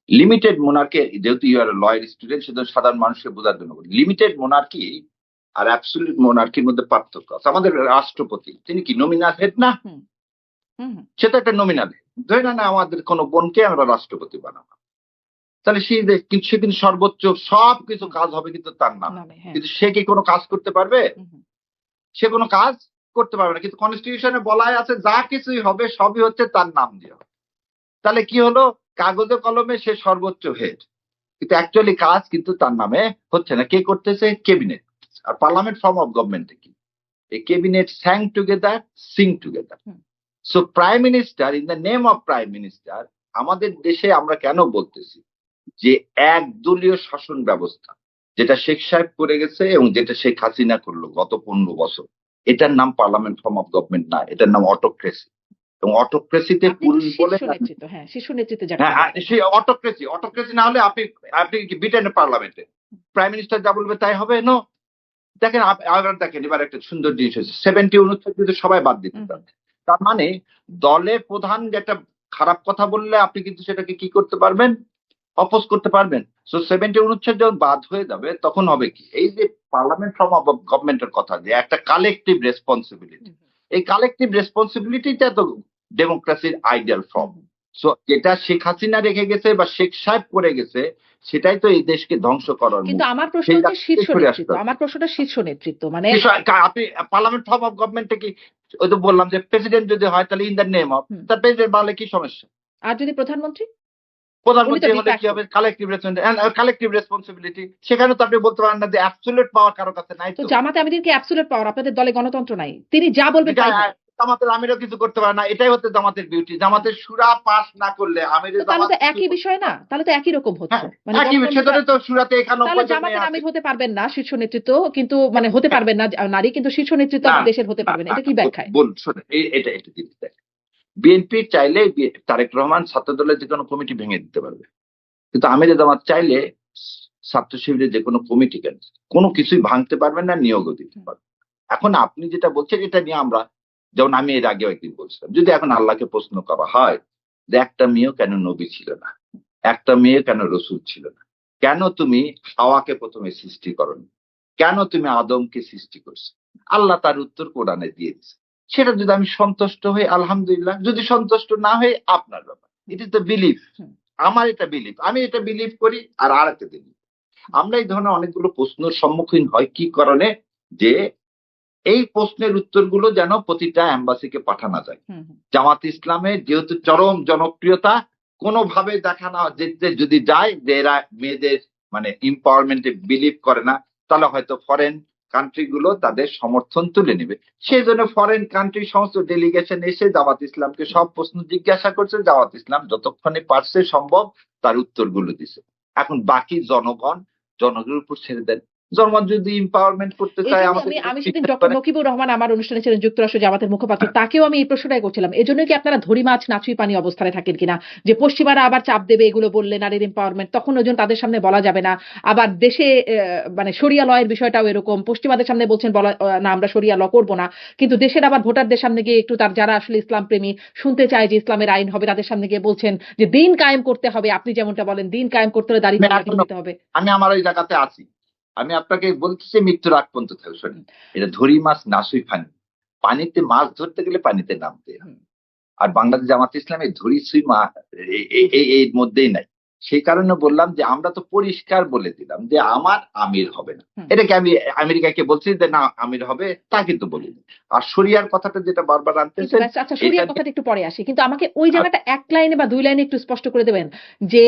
লিমিটেড মোনার্কি, যেহেতু ইউ আর লয়ার স্টুডেন্ট সেজন্য সাধারণ মানুষকে বোঝার জন্য বলি, লিমিটেড মোনার্কি আর অ্যাবসলিউট মোনার্কির মধ্যে পার্থক্য আছে। আমাদের রাষ্ট্রপতি তিনি কি নমিনাল হেড না? হুম, হুম, হুম। সে তো একটা নমিনাল হেড। ধরে না আমাদের কোনো বোনকে আমরা রাষ্ট্রপতি বানাবো, তাহলে সে সে কিন্তু সর্বোচ্চ সব কিছু কাজ হবে কিন্তু তার নাম। নামে, হ্যাঁ। কিন্তু সে কি কোনো কাজ করতে পারবে? হুম, হুম। সে কোনো কাজ করতে পারবে না। কিন্তু কনস্টিটিউশনে বলাই আছে যা কিছুই হবে সবই হচ্ছে তার নাম দিয়ে হবে। তাহলে কি হলো, কাগজে কলমে সে সর্বোচ্চ হেড, কিন্তু অ্যাকচুয়ালি কাজ কিন্তু তার নামে হচ্ছে না। কে করতেছে? ক্যাবিনেট। আর পার্লামেন্ট ফর্ম অফ গভর্নমেন্ট কি? এই cabinet sang together, sing together. Hmm. So prime minister, in the name of prime minister, আমাদের দেশে আমরা কেন বলতেছি যে একদলীয় শাসন ব্যবস্থা, যেটা শেখ সাহেব করে গেছে এবং যেটা শেখ হাসিনা করলো গত 15 বছর, এটার নাম পার্লামেন্ট ফর্ম অফ গভর্নমেন্ট না, এটার নাম অটোক্রেসি। এবং অটোক্রেসিতে আপনি কুল একটু বলে শীর্ষ নেতৃত্ব, হ্যাঁ শীর্ষ নেতৃত্বে যাকে হ্যাঁ, বলেন। সে অটোক্রেসি না হলে আপনি আপনি কি ব্রিটেনের পার্লামেন্টে প্রাইম মিনিস্টার যা বলবে তাই হবে? নো। দেখেন আবার দেখেন এবার একটা সুন্দর জিনিস হচ্ছে 70 অনুচ্ছেদ কিন্তু সবাই বাদ দিতে হুম, চান। তার মানে দলের প্রধান যেটা খারাপ কথা বললে আপনি কিন্তু সেটাকে কি করতে পারবেন? অপোজ করতে পারবেন। সো 70 অনুচ্ছেদ যখন বাদ হয়ে যাবে তখন হবে কি? এই যে পার্লামেন্ট ফর্ম অফ গভর্নমেন্টের কথা, যে একটা কালেকটিভ রেসপন্সিবিলিটি, হুম, এই কালেকটিভ রেসপন্সিবিলিটিটা তো ডেমোক্রেসির আইডিয়াল ফর্ম। হুম। সো যেটা শেখ হাসিনা রেখে গেছে বা শেখ সাহেব করে গেছে, সেটাই তো এই দেশকে ধ্বংস করার কিন্তু মুখ। আমার প্রশ্ন সেই হচ্ছে জায়গা শীর্ষ থেকে সরে আসতে নেতৃত্ব, হবে। আমার প্রশ্নটা শীর্ষ নেতৃত্ব মানে আপনি পার্লামেন্ট ফর্ম অফ গভর্নমেন্টে কি, ওই তো বললাম যে প্রেসিডেন্ট যদি হয় তাহলে ইন দ্য নেম অফ, হুম। তার প্রেসিডেন্ট বানালে কি সমস্যা? আর যদি প্রধানমন্ত্রী, উনি তো প্রধানমন্ত্রী হলে কি ডিফ্যাক্টো। হবে? Collective responsibility. সেখানে তো আপনি বলতে পারেন না যে অ্যাবসলিউট পাওয়ার কারো কাছে নাই তো তো। জামাতে আমিরের কি অ্যাবসলিউট পাওয়ার? আপনাদের দলে গণতন্ত্র নাই, তিনি যা বলবেন যেটা তাই হবে। জামাতের আমিরও কিছু করতে পারে না, এটাই হচ্ছে জামাতের বিউটি। জামাতের শুরা পাস না করলে তো আমিরের তাহলে জামাত তো কিছু একই করতে বিষয় না, পারে না। তাহলে তো একই রকম হচ্ছে হ্যাঁ, মানে একই গণতন্ত্রটা। সেজন্য তো শুরাতে তাহলে 91 জন জামাতের মেয়ে আছে। আমির হতে পারবেন না শীর্ষ নেতৃত্ব, কিন্তু মানে হতে পারবেন না নারী, কিন্তু শীর্ষ নেতৃত্ব না, দেশের হতে না, পারবেন, না, এটা কি ব্যাখ্যায়? শোনেন, এটা জিনিস দেখ। বিএনপি চাইলে তারেক রহমান ছাত্রদলের যে কোনো কমিটি ভেঙে দিতে পারবে, কিন্তু আমিরে জামাত চাইলে ছাত্র শিবিরের যে কোনো কমিটি কেন কোনো কিছুই ভাঙতে পারবেন না, নিয়োগও দিতে পারবেন। এখন আপনি যেটা বলছেন এটা নিয়ে আমরা, যেমন আমি এর আগেও একদিন বলছিলাম, যদি এখন আল্লাহকে প্রশ্ন করা হয় যে একটা মেয়েও কেন নবী ছিল না, একটা মেয়ে কেন রসুল ছিল না, কেন তুমি হাওয়াকে প্রথমে সৃষ্টি করনি, কেন তুমি আদমকে সৃষ্টি করছো, আল্লাহ তার উত্তর কোরআনে দিয়ে দিচ্ছে। সেটা যদি আমি সন্তুষ্ট হই আলহামদুলিল্লাহ, যদি সন্তুষ্ট না হই আপনার ব্যাপার। It is the belief. Hmm, আমার এটা বিলিফ, আমি এটা বিলিভ করি। আর একটা জিনিস, আমরা এই ধরনের অনেকগুলো প্রশ্নের সম্মুখীন হয় কি কারণে, যে এই প্রশ্নের উত্তরগুলো যেন প্রতিটা এম্বাসিকে পাঠানো যায়। হুম, হুম। জামাত ইসলামের যেহেতু চরম জনপ্রিয়তা, কোনোভাবে দেখানো যেতে যদি যায় যে এরা মেয়েদের মানে এম্পাওয়ারমেন্টে বিলিভ করে না, তাহলে হয়তো ফরেন কান্ট্রি গুলো তাদের সমর্থন তুলে নেবে। সেই জন্য ফরেন কান্ট্রি সমস্ত ডেলিগেশন এসে জামাত ইসলামকে সব প্রশ্ন জিজ্ঞাসা করছে, জামাত ইসলাম যতক্ষণে পারছে সম্ভব তার উত্তরগুলো দিছে। এখন বাকি জনগণের উপর ছেড়ে দেন। জনগণ যদি এম্পাওয়ারমেন্ট করতে এই চায় জন্য আমাদের আমি সেদিন শিক্ষা ডক্টর করে। নকিবুর রহমান আমার অনুষ্ঠানে ছিলেন, যুক্তরাষ্ট্র জামাতের মুখপাত্র, তাকেও আমি এই প্রশ্নটাই করছিলাম, এজন্য কি আপনারা ধরি মাছ নাচুই পানি অবস্থায় থাকেন কিনা, যে পশ্চিমারা আবার চাপ দেবে এগুলো বললে নারীর এম্পাওয়ারমেন্ট, তখন ওই জন্য তাদের সামনে বলা যাবে না। আবার দেশে মানে শরিয়া ল এর বিষয়টাও এরকম, পশ্চিমাদের সামনে বলছেন বলা না আমরা শরিয়া ল করবো না, কিন্তু দেশের আবার ভোটারদের সামনে গিয়ে একটু তার যারা আসলে ইসলাম প্রেমী শুনতে চায় যে ইসলামের আইন হবে, তাদের সামনে গিয়ে বলছেন যে দিন কায়েম করতে হবে, আপনি যেমনটা বলেন দিন কায়েম করতে হলে দাড়ি আমি পাল্লা এখনো দিতে হবে। আমি আমার ওই জায়গাতে আছি। আমি আপনাকে বলতেছি মৃত্যুর আগ পর্যন্ত থাকবে। শোনেন, এটা ধরি মাছ নাসুই ফানি। পানিতে মাছ ধরতে গেলে পানিতে নামতে হয়। হুম, আর বাংলাদেশ জামাত ইসলামে ধরি সুই মা এর মধ্যেই নাই। সেই কারণে বললাম যে আমরা তো পরিষ্কার বলে দিলাম যে আমার আমির হবে না। হুম। এটাকে আমি আমেরিকাকে বলছি যে না আমির হবে, তা কিন্তু বলিনি। আর শরিয়ার কথাটা যেটা বারবার কিন্তু আনতেছেন, আচ্ছা এটা শরিয়ার কথাটা একটু পরে আসি। কিন্তু আমাকে ওই জায়গাটা ১ লাইনে বা ২ লাইনে একটু স্পষ্ট করে দেবেন যে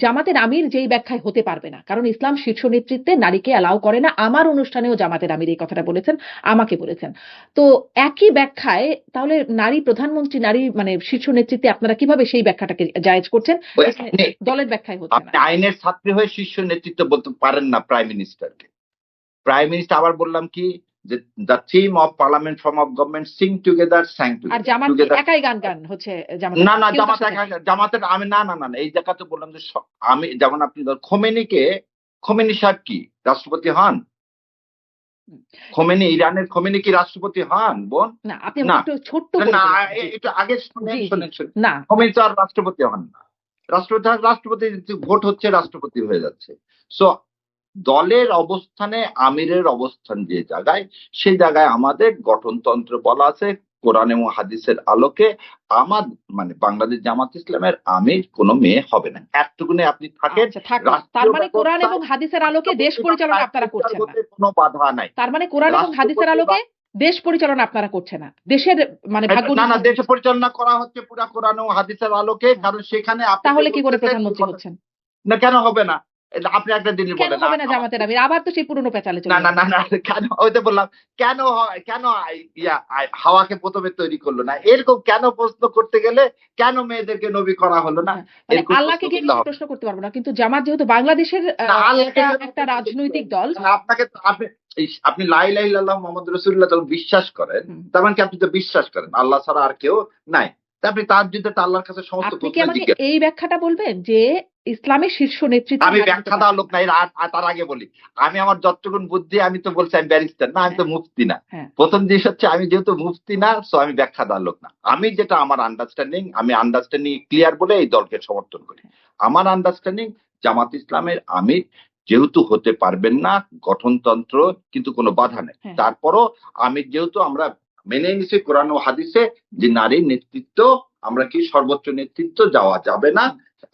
জামাতের আমির যেই ব্যাখ্যায় হতে পারবে না। কারণ ইসলাম শীর্ষ নেতৃত্বে নারীকে অ্যালাও করে না। আমার অনুষ্ঠানেও জামাতের আমির এই কথাটা বলেছেন, আমাকে বলেছেন। তো একই ব্যাখ্যায় তাহলে নারী প্রধানমন্ত্রী, নারী মানে শীর্ষ নেতৃত্বে আপনারা কিভাবে সেই ব্যাখ্যাটাকে জায়েজ করছেন? ওই যেখানে দলের ব্যাখ্যায় হচ্ছে না। আপনি আইনের ছাত্রী হয়ে শীর্ষ নেতৃত্ব বলতে পারেন না প্রাইম মিনিস্টারকে। প্রাইম মিনিস্টার আবার বললাম কি যে the theme of parliament form of government sing together sang আর টুগেদার জামাত কি টুগেদার। একাই গান হচ্ছে জামাতের না আমির? না কেউ তার সাথে জামাতের আমি না এই জায়গাতে বললাম যে আমি যেমন আপনি খোমেনি সাহেব কি রাষ্ট্রপতি হন? হুম। ইরানের খোমেনি কি রাষ্ট্রপতি হন বোন? না, আপনি না, আমাকে একটু ছোট্ট করে না, বলেছেন। জি, একটু আগে জি, জি। শোনেন। না। খোমেনি তো আর রাষ্ট্রপতি হন না। রাষ্ট্রপতি ভোট হচ্ছে, রাষ্ট্রপতি হয়ে যাচ্ছে। সো দলের অবস্থানে আমিরের অবস্থান যে জায়গায়, সেই জায়গায় আমাদের গঠনতন্ত্র বলা আছে কোরআন এবং হাদিসের আলোকে আমার মানে বাংলাদেশ জামাত ইসলামের আমির কোনো মেয়ে হবে না। একটুকুনে আপনি থাকেন। আচ্ছা থাকুন। তার রাষ্ট্রীয় মানে কোরআন এবং ব্যবস্থায় হাদিসের আলোকে দেশ রাষ্ট্রপতি বা পরিচালনা প্রাইম আপনারা মিনিস্টার করছেন না। হতে কোনো বাধা নাই। তার মানে কোরআন এবং হাদিসের রাষ্ট্রপতি বা আলোকে দেশ পরিচালনা আপনারা করছেন না। দেশের মানে ভাগ্য না নির্ধারণ দেশে করছেন। পরিচালনা করা হচ্ছে পুরা কোরআন ও হাদিসের আলোকে। হুম। কারণ সেখানে আপনি যে তাহলে কি করে বলতেছেন যে প্রধানমন্ত্রী হচ্ছেন? না কেন হবে না? আপনি একটা জিনিস কেন বলেন হবে না জামাতের আমির? আবার তো সেই পুরনো পেঁচালে না চলে না যাবে। না না কেন ওই তো বললাম কেন কেন হাওয়াকে প্রথমে তৈরি করলো না, এরকম কেন প্রশ্ন করতে গেলে কেন মেয়েদেরকে নবী করা হলো না, হ্যাঁ, মানে এরকম প্রশ্ন আল্লাহকে গিয়ে করলে নিশ্চয়ই হবে প্রশ্ন করতে পারবো না। কিন্তু জামাত যেহেতু বাংলাদেশের না। আল্লাহকে একটা কেন একটা প্রশ্ন করতে রাজনৈতিক হবে? দল। কারণ আপনাকে তো আপনি লা ইলাহা ইল্লাল্লাহ মুহাম্মাদুর রাসূলুল্লাহ যখন বিশ্বাস করেন, হুম। তার মানে কি আপনি তো বিশ্বাস করেন আল্লাহ ছাড়া আর কেউ নাই। তা আপনি তাহাজ্জুদে তো আল্লাহর কাছে সমস্ত আপনি কি প্রশ্ন আমাকে জিজ্ঞেস। এই ব্যাখ্যাটা বলবেন যে ইসলামের শীর্ষ নেতৃত্বে আমি নারী হতে ব্যাখ্যা দেওয়ার পারবেন লোক না? না, তার আগে বলি আমি আমার যতটুকুন বুদ্ধি, আমি তো বলছি আমি ব্যারিস্টার না, আমি হ্যাঁ, তো মুফতি না। হ্যাঁ। প্রথম জিনিস হচ্ছে আমি যেহেতু মুফতি না, সো আমি ব্যাখ্যা দেওয়ার লোক না। আমি যেটা আমার আন্ডারস্ট্যান্ডিং, আমি আন্ডারস্ট্যান্ডিং ক্লিয়ার বলে এই দলকে সমর্থন করি। আমার আন্ডারস্ট্যান্ডিং জামাত ইসলামের আমির যেহেতু হতে পারবেন না, গঠনতন্ত্র কিন্তু কোনো বাধা নেই। হ্যাঁ, তারপরও আমির যেহেতু আমরা মেনে নিছি কোরআন ও হাদিসে যে নারীর নেতৃত্ব, আমরা কি সর্বোচ্চ নেতৃত্ব যাওয়া যাবে না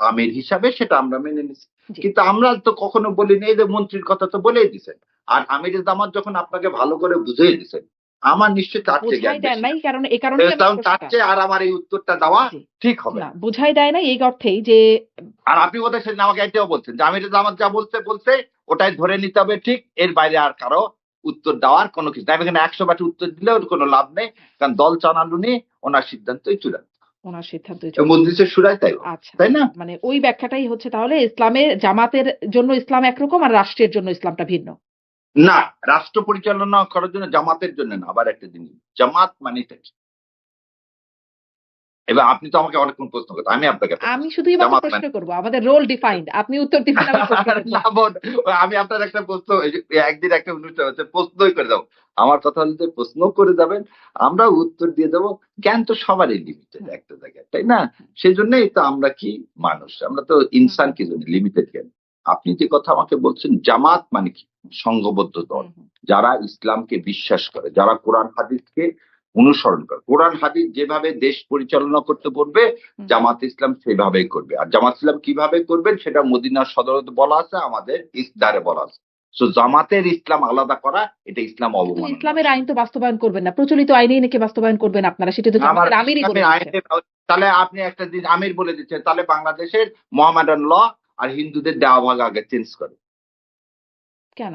আমির হিসাবে, সেটা আমরা মেনে নিছি। জি। কিন্তু আমরা তো কখনো বলিনি, এই যে মন্ত্রীর কথা তো বলেই দিছেন। আর আমিরের জামাত যখন আপনাকে ভালো করে বুঝিয়ে দিছেন, আমার নিশ্চয়ই তার চেয়ে জ্ঞান বোঝাই দেন বেশি নাই না। কারণ এ কারণেই আমি তখন তার প্রশ্নটা। চেয়ে আর আমার এই উত্তরটা দেওয়া জি। ঠিক হবে না, না। বোঝাই দেয় নাই এই অর্থেই যে আর আপনি বোধহয় সেদিন আমাকে এটাও বলছেন যে আমিরের জামাত যা বলছে ওটাই ধরে নিতে হবে ঠিক, এর বাইরে আর কারো উত্তর দেওয়ার কোনো কিছু নাই। আমি এখানে ১০০ বাটি উত্তর দিলেও কোনো লাভ নেই, কারণ দল চালানুনি ওনার সিদ্ধান্তই চূড়ান্ত। ওনার সিদ্ধান্তই এবং চূড়ান্ত। মজলিসের শুরাই তাই হবে, আচ্ছা, তাই না? মানে ওই ব্যাখ্যাটাই হচ্ছে তাহলে ইসলামের জামাতের জন্য ইসলাম একরকম আর রাষ্ট্রের জন্য ইসলামটা ভিন্ন। না, রাষ্ট্র পরিচালনা করার জন্য জামাতের জন্য না। আবার একটা জিনিস, জামাত মানে কি? এবার আপনি তো আমাকে অনেকক্ষণ প্রশ্ন করতেন, আমি আপনাকে একটা আমি প্রশ্ন শুধুই মাত্র জামাত প্রশ্ন মানে করব। আমাদের রোল ডিফাইন্ড। আপনি উত্তর দিবেন, আমি প্রশ্ন করব। না বোন, আমি আপনার একটা প্রশ্ন, এই যে একদিন একটা অনুষ্ঠান হচ্ছে প্রশ্নই করে যাবো। আমার কথা হলো যে প্রশ্ন করে যাবেন, আমরা উত্তর দিয়ে দেবো। জ্ঞান তো সবারই লিমিটেড হুম, একটা জায়গায়, তাই না? সেই জন্যই তো আমরা কি মানুষ, আমরা তো ইনসান, কি জন্য লিমিটেড জ্ঞান। আপনি যে কথা আমাকে বলছেন জামাত মানে কি, সংঘবদ্ধ দল, হুম, হুম, যারা ইসলামকে বিশ্বাস করে, যারা কোরআন হাদিসকে অনুসরণ করে। কোরআন হাদিস যেভাবে দেশ পরিচালনা করতে বলবে, হুম। জামাত ইসলাম সেভাবেই করবে। আর জামাত ইসলাম কিভাবে করবেন সেটা মদিনার সদরতে বলা আছে, আমাদের ইসদারে বলা আছে। সো জামাতের ইসলাম আলাদা করা, এটা ইসলাম কিন্তু অবমাননা। ইসলামের আইন তো বাস্তবায়ন করবেন না। প্রচলিত আইনেই নাকি বাস্তবায়ন করবেন আপনারা। সেটা তো আমার জামাতের আমিরই বলে ইসলামের দিচ্ছেন। আইনে, তাহলে আপনি একটা দিন আমির বলে দিচ্ছেন, তাহলে বাংলাদেশের মোহামেডান ল আর হিন্দুদের দেওয়া ভাগ আগে চেঞ্জ করে। কেন?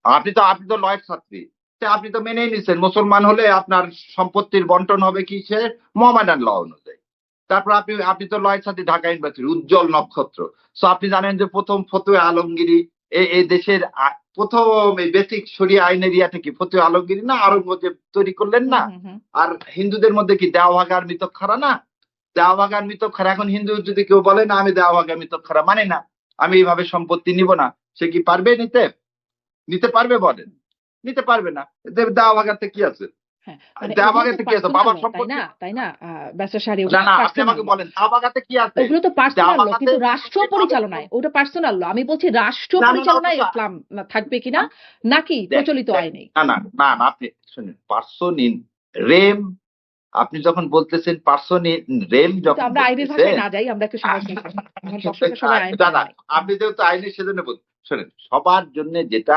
আপনি তো লয়ের ছাত্রী, তা আপনি তো মেনেই নিচ্ছেন মুসলমান হলে আপনার সম্পত্তির বন্টন হবে কিসের, মোহামেডান ল অনুযায়ী। তারপর আপনি তো লয়ের ছাত্রী, ঢাকা ইউনিভার্সিটি উজ্জ্বল নক্ষত্র। সো আপনি জানেন যে প্রথম ফতুয়া আলমগিরি এই দেশের প্রথম এই বেসিক শরিয়া আইনের ইয়াটা কি ফতুয়া আলমগিরি না, আরঙ্গজেব তৈরি করলেন হুম, না? হুম, হুম। আর হিন্দুদের মধ্যে কি দেওয়া ভাগ আর মিতক্ষরা না? দেওয়া ভাগ আর মিতক্ষরা, এখন হিন্দু যদি কেউ বলে না আমি দেওয়া ভাগ আর মিতক্ষরা মানে না, আমি এইভাবে সম্পত্তি নিব না, সে কি পারবে নিতে? নিতে পারবে বলেন? নিতে পারবে না। দেওয়া ভাগাতে কি আছে? হ্যাঁ, মানে দেওয়া ওগুলো তো ভাগাতে কি আছে? পার্সোনাল বাবার ল, তাই সম্পত্তি। না? তাই না? ব্যারিস্টার সাহেব, না ওগুলো না, তো আপনি পার্সোনাল আমাকে ল। বলেন দেওয়া ভাগাতে কি আছে? ওগুলো তো দেওয়া পার্সোনাল ল। ভাগাতে কিন্তু রাষ্ট্র পরিচালনায় ওটা পার্সোনাল ল। আমি বলছি রাষ্ট্র না না না, পরিচালনায় ইসলাম থাকবে কিনা, নাকি প্রচলিত আইনেই? না না না না, আপনি শুনুন, পার্সন ইন রেম, আপনি যখন বলতেছেন পার্সন ইন রেম কিন্তু যখন আমরা আইনের ভাষায় বলতেছেন, না যাই, আমরা একটু সহজ ভাষায়। আমার দর্শকের সবাই আইন না পড়ে না, নাই। আপনি যেহেতু আইনের সেজন্য বলছেন, শোনেন, সবার জন্য যেটা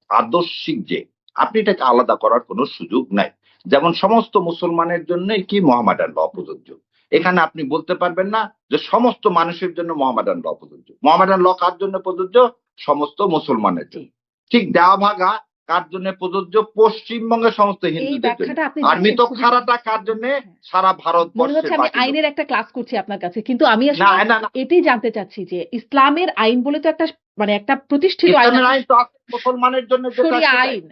আদর্শিক, যে আপনি এটাকে আলাদা করার কোনো সুযোগ নাই। যেমন সমস্ত মুসলমানের জন্য কি মোহামেডান ল প্রযোজ্য, এখানে আপনি বলতে পারবেন না যে সমস্ত মানুষের জন্য মোহামেডান ল প্রযোজ্য। মোহামেডান ল কার জন্য প্রযোজ্য? সমস্ত মুসলমানের জি। জন্য। ঠিক দেওয়া ভাগা কার জন্য প্রযোজ্য? পশ্চিমবঙ্গের সমস্ত এই হিন্দুদের জন্য। ব্যাখ্যাটা আপনি আর দিচ্ছেন খুবই মিতক্ষরাটা কার চমৎকার। জন্য? হ্যাঁ। সারা মনে ভারতবর্ষের হচ্ছে আমি বাকি লোক। আইনের একটা ক্লাস করছি আপনার কাছে। কিন্তু আমি না আসলে না না, এটাই জানতে চাচ্ছি যে ইসলামের আইন বলে তো একটা মানে একটা প্রতিষ্ঠিত আইন ইসলামের আছে, আইন তো আছে মুসলমানের জন্য, যেটা শরিয়া সেটাই। আইন।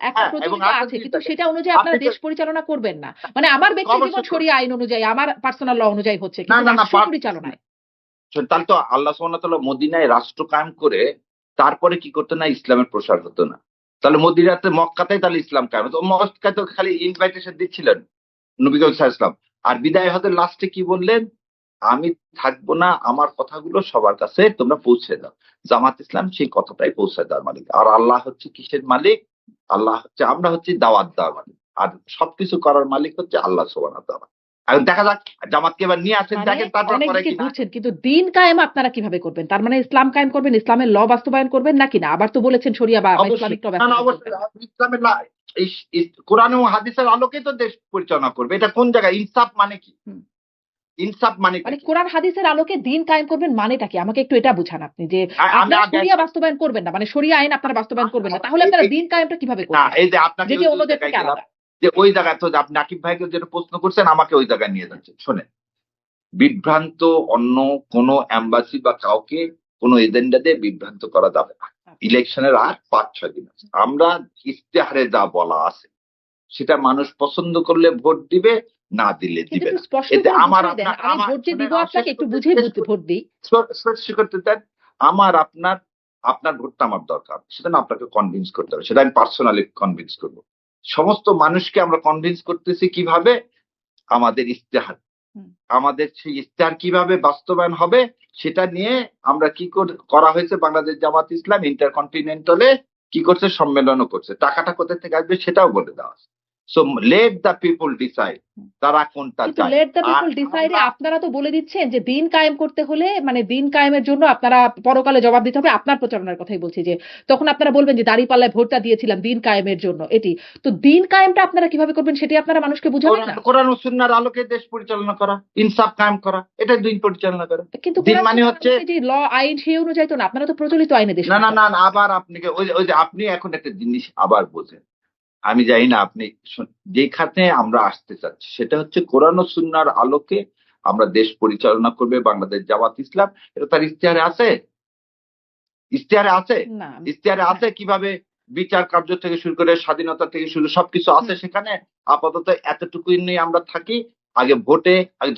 একটা হ্যাঁ, এবং প্রচলিত আরেকটা আছে। জিনিস কিন্তু দেখেন, সেটা অনুযায়ী আপনি আপনারা তো দেশ পরিচালনা করবেন না। মানে আমার ব্যক্তি জীবন অবশ্যই শরিয়া আইন অনুযায়ী, আমার পার্সোনাল ল অনুযায়ী হচ্ছে। না কিন্তু না না, রাষ্ট্র পরিচালনায়। তাহলে তো আল্লাহ সুবহানাহু ওয়া তাআলা মদিনায় রাষ্ট্র কায়েম করে তারপরে কি করতো না, ইসলামের প্রসার হতো না। তাহলে মদিনাতে, মক্কাতেই তাহলে ইসলাম কায়েম হতো। মক্কায় তো খালি ইনভাইটেশন দিচ্ছিলেন নবী করিম সাল্লাল্লাহু আলাইহি ওয়াসাল্লাম। আর বিদায় হতে লাস্টে কি বললেন? আমি থাকবো না, আমার কথাগুলো সবার কাছে তোমরা পৌঁছে দাও। জামাত ইসলাম সেই কথাটাই পৌঁছে দেওয়ার মালিক। আর আল্লাহ হচ্ছে কিসের মালিক? আল্লাহ হচ্ছে, আমরা হচ্ছি দাওয়াত দেওয়ার মালিক। আর সবকিছু করার মালিক হচ্ছে আল্লাহ সুবহানাহু ওয়া তাআলা। এখন দেখা যাক জামাতকে এবার নিয়ে আসেন, মানে দেখেন তারপর অনেক করে দিকে কিনা। ঘুরছেন। কিন্তু দিন কায়েম আপনারা কিভাবে করবেন? তার মানে ইসলাম কায়েম করবেন, ইসলামের ল বাস্তবায়ন করবেন নাকি না? আবার তো বলেছেন শরিয়া বা অবশ্যই। ইসলামিক ল না, না, বাস্তবায়ন অবশ্যই। করবেন। ইসলামের কোরআন ও হাদিসের আলোকেই তো দেশ পরিচালনা করবে। এটা কোন জায়গায়? ইনসাফ মানে কি? হুম। ইনসাফ মানে মানে কোরআন হাদিসের আলোকে দিন কায়েম করবেন মানেটা কি? আমাকে একটু এটা বুঝান আপনি যে আপনারা শরিয়া বাস্তবায়ন করবেন না, মানে শরিয়া আইন আপনারা বাস্তবায়ন করবেন না, তাহলে আপনারা দিন কায়েমটা কিভাবে করবেন? এই যে আপনাকে যেটি অন্যদের থেকে আলাদা। যে ওই জায়গায় তো আপনি আকিব ভাইকে যেটা প্রশ্ন করছেন আমাকে ওই জায়গায় নিয়ে যাচ্ছেন। শোনেন, বিভ্রান্ত অন্য কোন এম্বাসি বা কাউকে কোন এজেন্ডা দিয়ে বিভ্রান্ত করা যাবে না। ইলেকশনের আর 5-6 দিন আছে। আমরা ইশতেহারে যা বলা আছে সেটা মানুষ পছন্দ করলে ভোট দিবে, না দিলে কিন্তু দিবে একটু না। স্পষ্ট এতে করে আমার বুঝিয়ে দেন। আপনার আমি ভোট যে দিব আপনাকে একটু বুঝিয়ে ভোট দিই। শেষ করতে দেন। আমার আপনার ভোটটা আমার দরকার। সেটা না আপনাকে কনভিন্স করতে হবে। সেটা আমি পার্সোনালি কনভিন্স করব। সমস্ত মানুষকে আমরা কনভিন্স করতেছি কিভাবে? আমাদের ইশতেহার। হুম। আমাদের সেই ইশতেহার কিভাবে বাস্তবায়ন হবে সেটা নিয়ে আমরা কি করা হয়েছে, বাংলাদেশ জামাত ইসলাম ইন্টারকন্টিনেন্টালে কি করছে, সম্মেলনও করছে। টাকাটা কোথা থেকে আসবে সেটাও বলে দেওয়া আছে। So let the people decide তারা কোনটা কিন্তু চায়। লেট দ্য আর পিপল ডিসাইডে আমরা আপনারা তো বলে দিচ্ছেন যে দিন কায়েম করতে হলে মানে দিন কায়েমের জন্য আপনারা পরকালে জবাব দিতে হবে। আপনার প্রচারণার কথাই বলছি যে তখন আপনারা বলবেন যে দাঁড়িপাল্লায় ভোটটা দিয়েছিলাম দিন কায়েমের জন্য এটি। তো দিন কায়েমটা আপনারা কিভাবে করবেন সেটি আপনারা মানুষকে বুঝাবেন না? কোরআন ও সুন্নাহর আলোকে দেশ পরিচালনা করা, ইনসাফ কায়েম করা, এটা দিন পরিচালনা করা। কিন্তু দিন কোরআন মানে সুন্নাহর হচ্ছে আলোকে যে ল আইন সেই অনুযায়ী তো না। আপনারা তো প্রচলিত আইনে দেশ না, না, পরিচালনা না, আবার আপনাকে ওই যে আপনি এখন একটা জিনিস আবার বোঝেন। আমি জানি না আপনি যেখানে আমরা আসতে চাচ্ছি সেটা হচ্ছে কোরআন ও সুন্নাহর আলোকে আমরা দেশ পরিচালনা করবে বাংলাদেশ জামাত ইসলাম। এটা তার ইশতেহারে আছে? ইশতেহারে আছে? না। ইশতেহারে হ্যাঁ। আছে কিভাবে বিচার কার্য থেকে শুরু করে স্বাধীনতা থেকে শুরু সবকিছু আছে সেখানে। আপাতত এতটুকুই নিয়ে আমরা থাকি। আগে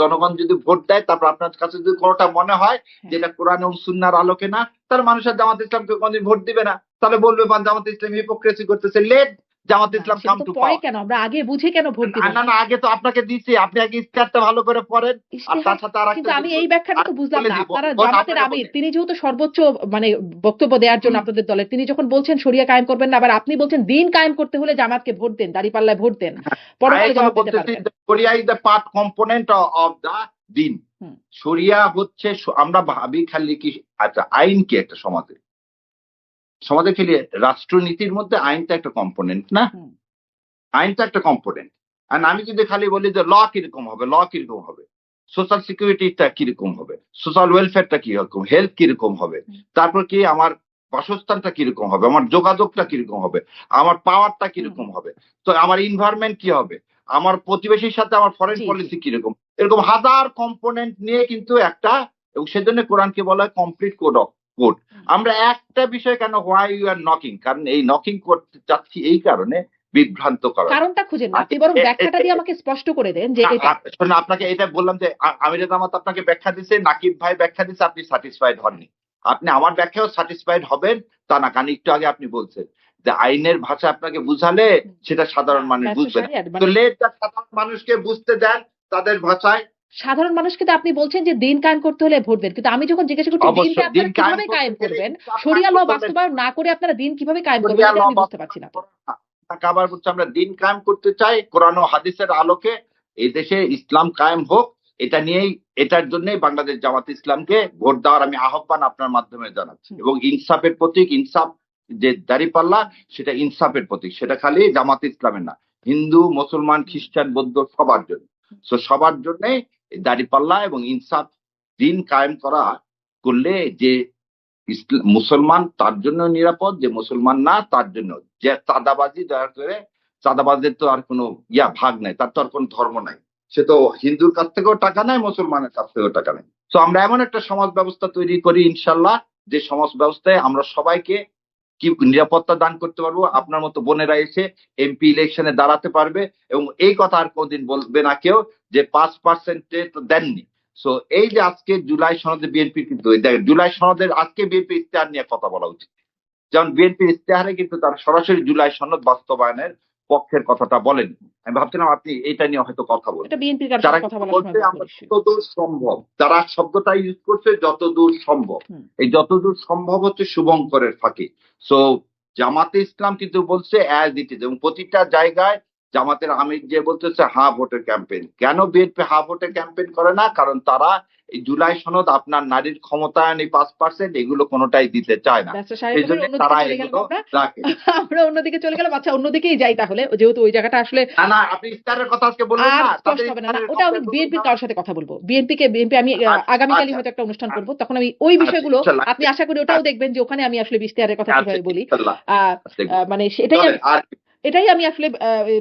জনগণ যদি ভোট দেয়, তারপর আপনার কাছে যদি কোনোটা মনে হয় যে এটা কোরআন এবং সুন্নাহর আলোকে না, তাহলে মানুষের জামাত ইসলামকে কোনদিন ভোট দিবে না। তাহলে বলবে জামাত ইসলাম হিপোক্রেসি করতেছে। লেট জামাত না, ইসলাম সেটা কাম তো টু পরে পাওয়ার। কেন? আমরা আগে বুঝে কেন ভোট দিব? না, না, আগে তো আপনাকে দিচ্ছি। আপনি আগে ইশতেহারটা ভালো করে পড়েন। আর ইশতেহার তার সাথে আরেকটা কিন্তু আমি জিনিস এই ব্যাখ্যাটা তো বুঝলাম বলে না। দিব। আপনারা বল জামাতের আপনাকে আমির বলি। তিনি যেহেতু সর্বোচ্চ মানে বক্তব্য দেওয়ার জন্য হুম। আপনাদের দলের, তিনি যখন বলছেন শরিয়া কায়েম করবেন না, আবার আপনি বলছেন দিন কায়েম করতে হলে জামাতকে ভোট দেন, দাঁড়িপাল্লায় ভোট দেন। আমি পরকালে এখনো জবাব দিতে বলতেছি পারবেন। শরিয়া is the part component of the দিন। হুম। শরিয়া হচ্ছে আমরা ভাবি খালি কি আচ্ছা আইন কি একটা সমাজে খেলে রাষ্ট্রনীতির মধ্যে আইনটা একটা কম্পোনেন্ট না? হুম। আইনটা একটা কম্পোনেন্ট। আর আমি যদি খালি বলি যে ল কিরকম হবে, সোশ্যাল সিকিউরিটিটা কিরকম হবে, সোশ্যাল ওয়েলফেয়ারটা কিরকম, হেলথ কিরকম হবে, তারপর কি আমার বাসস্থানটা কিরকম হবে, আমার যোগাযোগটা কিরকম হবে, আমার পাওয়ারটা কিরকম হবে, তো আমার ইনভায়রনমেন্ট কি হবে, আমার প্রতিবেশীর সাথে আমার ফরেন জি, জি। পলিসি কিরকম, এরকম হাজার কম্পোনেন্ট নিয়ে কিন্তু একটা, এবং সেজন্য কোরআনকে বলা হয় কমপ্লিট কোড। আমরা একটা বিষয় কেন হোয়াই ইউ আর নকিং, কারণ এই নকিং করতে চাচ্ছি এই কারণে বিভ্রান্ত করা। কারণটা খুঁজেন না। আপনি বরং ব্যাখ্যাটা দিয়ে আমাকে স্পষ্ট করে দেন যে এটা। শোনেন, আপনাকে এটা বললাম যে আমিরে জামাত আপনাকে ব্যাখ্যা দিছে, নাকিব ভাই ব্যাখ্যা দিছে, আপনি স্যাটিসফাইড হননি। আপনি আমার ব্যাখ্যাও স্যাটিসফাইড হবেন তা না, কারণ একটু আগে আপনি বলছেন যে আইনের ভাষা আপনাকে বুঝালে সেটা সাধারণ মানুষ বুঝবে না। তো লেট দ্য সাধারণ মানুষকে বুঝতে দেন তাদের ভাষায়। সাধারণ মানুষকে তো আপনি বলছেন যে দিন কায়েম করতে হলে ভোট দেন। কিন্তু আমি যখন জিজ্ঞাসা করছি দিনটা অবশ্যই দিন আপনারা কিভাবে কায়েম করতে গেলে করবেন, ইনসাফ শরিয়া ল কায়েম করতে হবে। বাস্তবায়ন না করে আপনারা দিন কিভাবে কায়েম করবেন শরিয়া এটা ল আমি বুঝতে পারছি না তো। তাকে আবার বলছে আমরা দিন কায়েম করতে চাই কোরআন ও হাদিসের আলোকে, এই দেশে ইসলাম কায়েম হোক, এটার জন্যই বাংলাদেশ জামাত ইসলামকে ভোট দেওয়ার আমি আহ্বান আপনার মাধ্যমে জানাচ্ছি। এবং ইনসাফের প্রতীক, ইনসাফ যে দাঁড়িপাল্লা সেটা ইনসাফের প্রতীক, সেটা খালি জামাত ইসলামের না, হিন্দু মুসলমান খ্রিস্টান বৌদ্ধ সবার জন্য। তো সবার জন্য দাঁড়িপাল্লা এবং ইনসাফ দিন কায়েম করলে যে মুসলমান তার জন্য নিরাপদ, যে মুসলমান না তার জন্য। যে চাঁদাবাজি দয়া করে, চাঁদাবাজের তো আর কোনো ভাগ নাই, তার তো আর কোনো ধর্ম নাই, সে তো হিন্দুর কাছ থেকেও টাকা নেয়, মুসলমানের কাছ থেকেও টাকা নেয়। তো আমরা এমন একটা সমাজ ব্যবস্থা তৈরি করি ইনশাল্লাহ, যে সমাজ ব্যবস্থায় আমরা সবাইকে কি নিরাপত্তা দান করতে পারবো। আপনার মতো বোনেরা এসে এমপি ইলেকশনে দাঁড়াতে পারবে, এবং এই কথা আর কোনদিন বলবে না কেউ যে 5% তো দেননি। সো এই যে আজকে জুলাই সনদে বিএনপি কিন্তু দেখেন, জুলাই সনদের আজকে বিএনপি ইশতেহার নিয়ে কথা বলা উচিত। যেমন বিএনপির ইশতেহারে কিন্তু তারা সরাসরি জুলাই সনদ বাস্তবায়নের পক্ষের কথাটা বলেনি। আমি ভাবছিলাম আপনি এটা নিয়ে হয়তো কথা এটা বলবেন। বিএনপির কারো তারা সাথে কথা বলার বলছে সময় আমরা যতদূর সম্ভব, তারা শব্দটা ইউজ করছে যতদূর সম্ভব। এই যতদূর সম্ভব হচ্ছে শুভঙ্করের ফাঁকি। সো জামাতে ইসলাম কিন্তু বলছে অ্যাজ ইট ইজ, এবং প্রতিটা জায়গায় জামাতের আমির যে বলতেছে হা ভোটের ক্যাম্পেইন। কেন বিএনপি হা ভোটের ক্যাম্পেইন করে না? কারণ তারা এই জুলাই সনদ, আপনার নারীর ক্ষমতায়ন, এই 5% এগুলো কোনোটাই দিতে চায় না। ব্যারিস্টার সাহেব এই জন্য অন্যদিকে তারা চলে গেলাম এগুলো আমরা। রাখে। আমরা অন্যদিকে চলে গেলাম। আচ্ছা অন্যদিকেই যাই তাহলে। যেহেতু ওই জায়গাটা আসলে না, না, আপনি ইফতারের কথা আজকে বললেন আর না? স্পষ্ট তাদের হবে না। না, ইফতারের ওটা আমি রমজান রুল বিএনপির না? কারোর সাথে কথা বলব। বিএনপি আমি আচ্ছা, আগামীকালই আচ্ছা, হয়তো একটা অনুষ্ঠান আ করব। তখন আমি ওই আচ্ছা, বিষয়গুলো ইনশাল্লাহ। আপনি আশা করি ওটাও দেখবেন যে ওখানে আমি আসলে বিস্তারের কথা আচ্ছা, কিভাবে বলি। ইনশাল্লাহ। আ দেখব। আ মানে সেটাই চলেন আমি আর এটাই আমি আসলে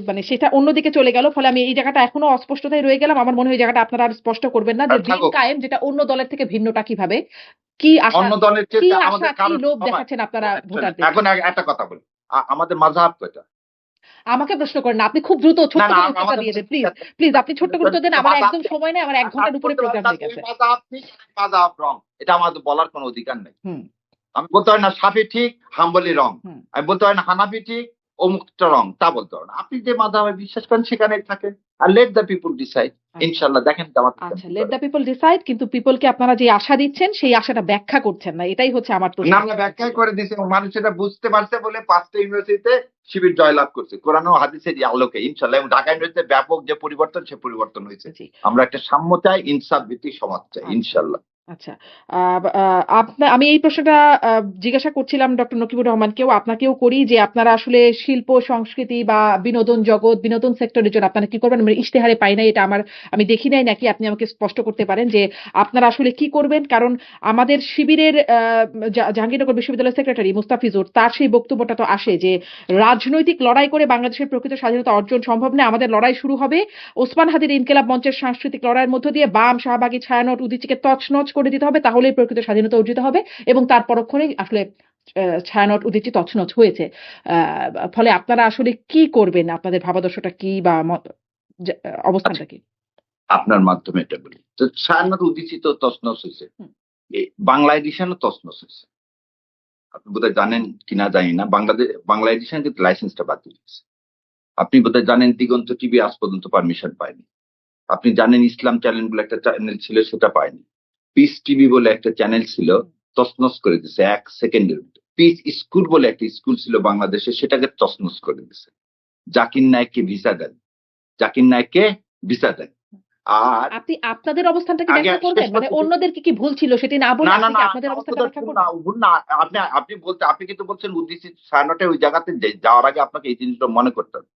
মানে সেটা অন্যদিকে চলে গেল। ফলে আমি এই জায়গাটা এখনো অস্পষ্টতায় রয়ে গেলাম। আমার মনে হয় এই জায়গাটা আপনারা আর স্পষ্ট করবেন না যে দিন থাকুক। কায়েম যেটা অন্য দলের থেকে ভিন্নটা কিভাবে? কি আশা অন্য দলের কি চেয়ে আশা, আমাদের কি কারণ লোভ সবাই দেখাচ্ছেন আপনারা শোনেন, ভোটারদেরকে? এখন একটা কথা বলি। আমাদের মাযহাব কয়টা? আমাকে প্রশ্ন করেন না। আপনি খুব দ্রুত না, ছোট্ট না, করে উত্তরটা আমাদের দিয়ে দেন মধ্যে প্লিজ। প্লিজ আপনি ছোট্ট করে উত্তর দেন। আমার মাযহাব একদম নেই। সময় নাই। আমার ১ ঘন্টার আমি উপরে বলতে পারি প্রোগ্রাম না হয়ে যে এই গেছে। মাযহাব ঠিক, এই মাযহাব রং। এটা আমাদের বলার কোনো অধিকার নেই। হুম, আমি বলতে পারি না শাফি ঠিক, হাম্বলি রং। হুম। আমি বলতে পারি না হানাফি ঠিক, অমুকটা রং। তা বলতে পারবো না। আপনি যে মাযহাবে বিশ্বাস করেন সেখানেই থাকেন। আর লেট দ্য পিপল ডিসাইড। আচ্ছা, ইনশাআল্লাহ দেখেন জামাত ইসলাম আচ্ছা। কি লেট করে। দ্য পিপল ডিসাইড কিন্তু পিপলকে আপনারা যে আশা দিচ্ছেন সেই আশাটা ব্যাখ্যা করছেন না। এটাই হচ্ছে আমার না, প্রশ্ন আমরা ছিল। ব্যাখ্যাই করে দিয়েছি এবং মানুষ এটা বুঝতে পারছে বলে 5টা ইউনিভার্সিটিতে শিবির জয়লাভ করছে। কোরআন ও হাদিসের আলোকে ইনশাআল্লাহ। এবং ঢাকা ইউনিভার্সিটিতে ব্যাপক যে পরিবর্তন, সে পরিবর্তন হয়েছে। জি। আমরা একটা সাম্য চাই, ইনসাফ ভিত্তিক সমাজ চাই আচ্ছা, ইনশাআল্লাহ। আচ্ছা। আ আ আমি এই প্রশ্নটা জিজ্ঞাসা করছিলাম ডক্টর নকিবুর রহমানকেও, আপনাকেও করি যে আপনারা আসলে শিল্প, সংস্কৃতি বা বিনোদন জগৎ, বিনোদন সেক্টরের জন্য আপনারা কি করবেন? মানে ইশতেহারে পাই নাই এটা আমি দেখি নাই নাকি আপনি আমাকে স্পষ্ট করতে পারেন যে আপনারা আসলে কি করবেন? কারণ আমাদের শিবিরের জাহাঙ্গীরনগর বিশ্ববিদ্যালয়ের সেক্রেটারি মুস্তাফিজুর তার সেই বক্তব্যটা তো আসে যে রাজনৈতিক লড়াই করে বাংলাদেশের প্রকৃত স্বাধীনতা অর্জন সম্ভব নয়। আমাদের লড়াই শুরু হবে ওসমান হাদির ইনকিলাব মঞ্চের সাংস্কৃতিক লড়াইয়ের মধ্য দিয়ে বাম, শাহবাগী, ছায়ানট, উদীচীকে তছনছ করে দিতে হবে। তাহলেই প্রকৃত স্বাধীনতা অর্জিত হবে এবং তার পরক্ষণেই আসলে ছায়ানট, উদীচী তছনছ হয়েছে। আ ফলে আপনারা আসলে কি করবেন? আপনাদের ভাবাদর্শটা কি বা যে আচ্ছা, অবস্থানটা কি? আপনার মাধ্যমে এটা বলি। তো ছায়ানট উদিচি তো তছনছ হয়েছে। হুম, বাংলা এডিশনও তছনছ হয়েছে। আপনি বোধহয় জানেন কিনা জানি না। বাংলা এডিশন কিন্তু লাইসেন্সটা বাতিল হয়েছে। আপনি বোধহয় জানেন দিগন্ত টিভি আজ পর্যন্ত পারমিশন পায়নি। আপনি জানেন ইসলাম চ্যানেল বলে একটা চ্যানেল ছিল, সেটা পায়নি। পিস টিভি বলে একটা চ্যানেল ছিল, হুম। তছনছ করে দিছে ১ সেকেন্ডের ভিতরে। পিস স্কুল বলে একটা স্কুল ছিল বাংলাদেশে, সেটাকে তছনছ করে দিছে। জাকির নায়েককে ভিসা দেন। জাকির নায়েককে ভিসা দেন। আর আপনাদের অবস্থানটা কি আগে ব্যাখ্যা শেষ করবেন? মানে করতে অন্যদের কি ভুল ছিল সেটি না বলে না, না, আপনি কি না, আপনাদের আমার অবস্থানটা কথা ব্যাখ্যা ভুল না, করবেন? ভুল না। আপনি কিন্তু বলছেন উদ্দিসি ছায়ানটের ওই জায়গাতে যাওয়ার আগে আপনাকে এই জিনিসটা মনে করতে হবে।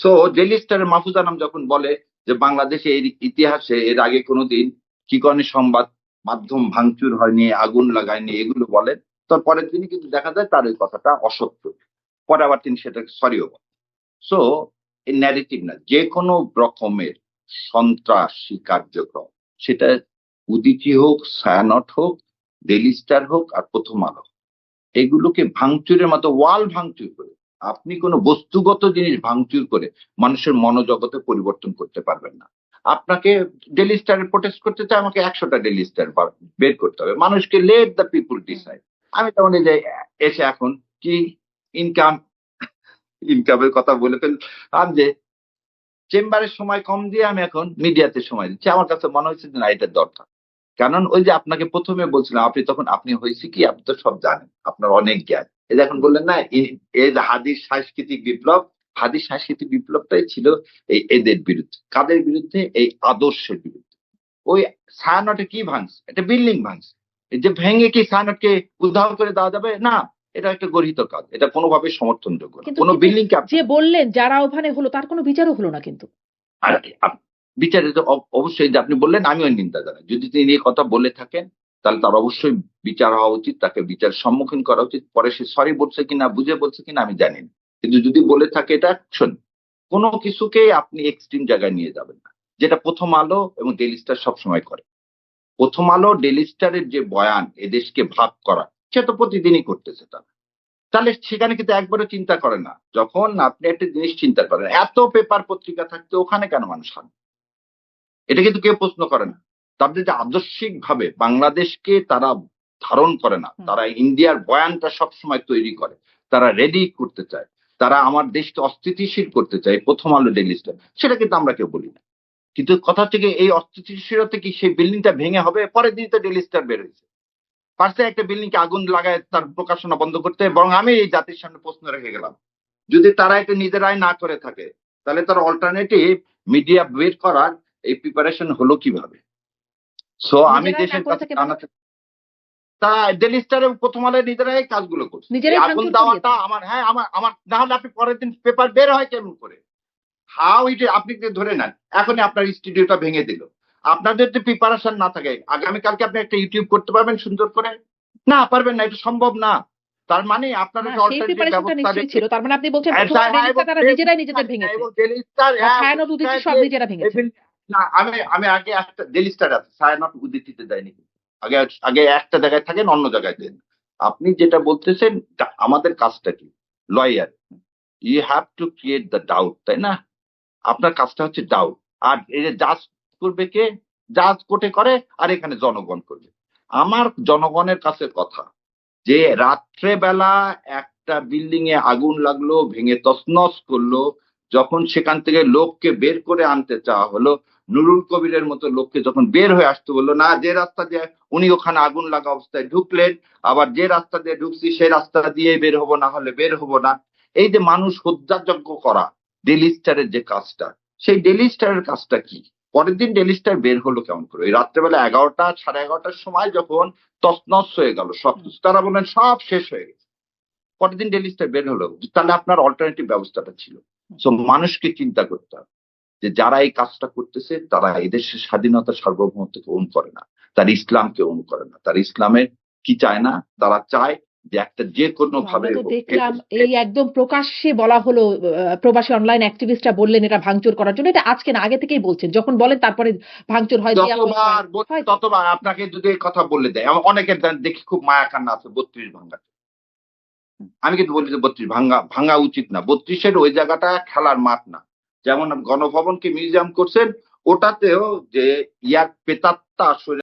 সো ডেইলি স্টারের মাহফুজ আনাম যখন বলে যে বাংলাদেশে এর ইতিহাসে এর আগে কোনোদিন কি কারণে সংবাদ মাধ্যম ভাঙচুর হয়নি, আগুন লাগায়নি, এগুলো বলেন। তার পরের দিনই কিন্তু দেখা যায় তার ওই কথাটা অসত্য। পরে আবার তিনি সেটাকে সরিও বলেন। সো এই ন্যারেটিভ না, যে কোনো রকমের সন্ত্রাসী কার্যক্রম, সেটা উদীচী হোক, ছায়ানট হোক, ডেইলি স্টার হোক আর প্রথম আলো, এগুলোকে ভাঙচুরের মতো ওয়াল ভাঙচুর করে, আপনি কোনো বস্তুগত জিনিস ভাঙচুর করে মানুষের মনোজগতে পরিবর্তন করতে পারবেন না। আপনাকে ডেইলি স্টারে প্রোটেস্ট করতে চায়, আমাকে ১০০টা ডেইলি স্টার বের করতে হবে। মানুষকে let the people hmm. Decide. আমি তেমন এই যে এসে এখন কি ইনকাম ইনকামের কথা বলে ফেললাম যে চেম্বারের সময় কম দিয়ে আমি এখন মিডিয়াতে সময় দিচ্ছি। আমার কাছে মনে হচ্ছে যে না, এটার দরকার। কারণ ওই যে আপনাকে ১ম এ বলছিলাম, আপনি হয়েছে কি, আপনি তো সব জানেন। আপনার অনেক জ্ঞান। এই যে এখন বললেন না, এই যে হাদির সাংস্কৃতিক বিপ্লব, হাদির সাংস্কৃতিক বিপ্লবটাই ছিল এদের বিরুদ্ধে। কাদের বিরুদ্ধে? এই আদর্শের বিরুদ্ধে। ওই ছায়ানটে কি ভাঙছে? একটা বিল্ডিং ভাঙছে। এই যে ভেঙে কি ছায়ানটকে উদ্ধার করে দেওয়া যাবে? না। এটা একটা গর্হিত কাজ। এটা কোনোভাবেই সমর্থনযোগ্য না। কিন্তু কোন বিল্ডিং কে আপনি যে বললেন যারা ওখানে হলো তার কোনো বিচারও হলো না কিন্তু। আর বিচারে তো অবশ্যই, যে আপনি বললেন, আমিও নিন্দা জানাই। যদি তিনি এই কথা বলে থাকেন, তাহলে তার অবশ্যই বিচার হওয়া উচিত। তাকে বিচারের সম্মুখীন করা উচিত। পরে সে সরি বলছে কিনা, বুঝে বলছে কিনা আমি জানি না। কিন্তু যদি বলে থাকে, এটা অ্যাকশন। কোন কিছুকেই আপনি এক্সট্রিম জায়গায় নিয়ে যাবেন না। যেটা প্রথম আলো এবং ডেইলি স্টার সবসময় করে। প্রথম আলো, ডেইলি স্টারের যে বয়ান এদেশকে ভাগ করা, সে তো প্রতিদিনই করতেছে তারা। তাহলে সেখানে কিন্তু একবারও চিন্তা করে না। যখন আপনি একটা জিনিস চিন্তা করেন, এত পেপার পত্রিকা থাকতে ওখানে কেন মানুষ হাঁটবে? এটা কিন্তু কেউ প্রশ্ন করে না। তাদের যে আদর্শিকভাবে বাংলাদেশকে তারা ধারণ করে না। হুম। তারা ইন্ডিয়ার বয়ানটা সবসময় তৈরি করে। তারা রেডি করতে চায়। তারা আমার দেশকে অস্থিতিশীল করতে চায়। প্রথম আলো, ডেইলি স্টার। সেটা কিন্তু আমরা কেউ বলি না। কিন্তু কথা হচ্ছে গিয়ে, এই অস্থিতিশীলতা কি সেই বিল্ডিংটা ভেঙে হবে? পরের দিনই তো ডেইলি স্টার বের হইছে। পারছে একটা বিল্ডিংকে আগুন লাগায় তার প্রকাশনা বন্ধ করতে। বরং আমি এই জাতির সামনে প্রশ্ন রেখে গেলাম, যদি তারা এটা নিজেরাই না করে থাকে, তাহলে তার অল্টারনেটিভ মিডিয়া বের করার এই প্রিপারেশন হলো কিভাবে? সো আমি নিজেরাই না দেশের করে কাছে থাকে মানে? জানাতে তা ডেইলি স্টারে প্রথম আলোয় নিজেরাই কাজগুলো করছে। এই নিজেরাই আগুন ভাঙচুর দেওয়াটা করিয়েছে। আমার হ্যাঁ আমার না হলে আপনি পরের দিন পেপার বের হয় কেমন করে? হাউ ইট আপনি যে ধরে নেন এখনই আপনার স্টুডিওটা ভেঙে দিল। আপনাদের যদি প্রিপারেশন না থাকে আগামীকালকে আপনি একটা ইউটিউব করতে পারবেন সুন্দর করে? না পারবেন না, এটা সম্ভব না। তার মানে আপনার না, একটা সেই অল্টারনেটিভ প্রিপারেশনটা ব্যবস্থা নিশ্চয়ই রেখে ছিল। তার মানে আপনি বলছেন হ্যাঁ, প্রথম আলো, হ্যাঁ, ডেইলি এবং স্টার তারা নিজেরাই নিজেদের ভেঙেছে। এবং ডেইলি স্টার আর হ্যাঁ ছায়ানট, উদীচী সব নিজেরা ভেঙেছে। না আমি আগে একটা ডেইলি স্টার আছে ছায়ানট উদ্ধৃতিতে দেয়নি। আগে আগে একটা জায়গায় থাকেন অন্য জায়গায় দেন। আপনি যেটা বলতেছেন আমাদের কাজটা কি? Lawyer. You have to create the doubt, তাই না? আপনার কাজটা হচ্ছে ডাউট। আর এই যে জাজ করবে কে? জাজ কোর্টে করে আর এখানে জনগণ করবে। আমার জনগণের কাছে কথা যে রাত্রেবেলা একটা বিল্ডিং এ আগুন লাগলো, ভেঙে তছনছ করলো, যখন সেখান থেকে লোককে বের করে আনতে চাওয়া হলো, নুরুল কবিরের মতো লোককে যখন বের হয়ে আসতে বললো না, যে রাস্তা দিয়ে উনি ওখানে আগুন লাগা অবস্থায় ঢুকলেন, আবার যে রাস্তা দিয়ে ঢুকছি সে রাস্তা দিয়ে বের হবো না হলে বের হবো না। এই যে মানুষ হত্যাযজ্ঞ করা ডেইলি স্টারের যে কাজটা, সেই ডেইলি স্টারের কাজটা কি? পরের দিন ডেইলি স্টার বের হলো কেমন করে? ওই রাত্রেবেলা 11টা 11:30টার সময় যখন তছনছ হয়ে গেল সবকিছু, তারা বললেন সব শেষ হয়ে গেছে। পরের দিন ডেইলি স্টার বের হলো, তাহলে আপনার অল্টারনেটিভ ব্যবস্থাটা ছিল। সো মানুষকে চিন্তা করতে হবে যে যারা এই কাজটা করতেছে তারা এদেশের স্বাধীনতা সার্বভৌমত্বকে ওন করে না, তার ইসলামকে ওন করে না, তার ইসলামের কি চায় না, তারা চায় যে একটা যে কোনো তো ভাবে আমরা তো হোক দেখলাম এই একদম প্রকাশ্যে বলা হলো, প্রবাসী অনলাইন অ্যাক্টিভিস্টরা বললেন এটা ভাঙচুর করার জন্য। এটা আজকে না, আগে থেকেই বলছেন। যখন বলেন তারপরে ভাঙচুর হয়, দেয়া হয়, যতবার হয় তো। ততবার আপনাকে যদি এই কথা বলে দেয় অনেকের দেখি খুব মায়া কান্না আছে 32 ভাঙা। আমি কিন্তু বলি যে 32 ভাঙা উচিত না। 32-এর ওই জায়গাটা খেলার মাঠ না। যেমন গণভবনকে মিউজিয়াম করছেন, ওটাতেও যে প্রেতাত্মা আসলে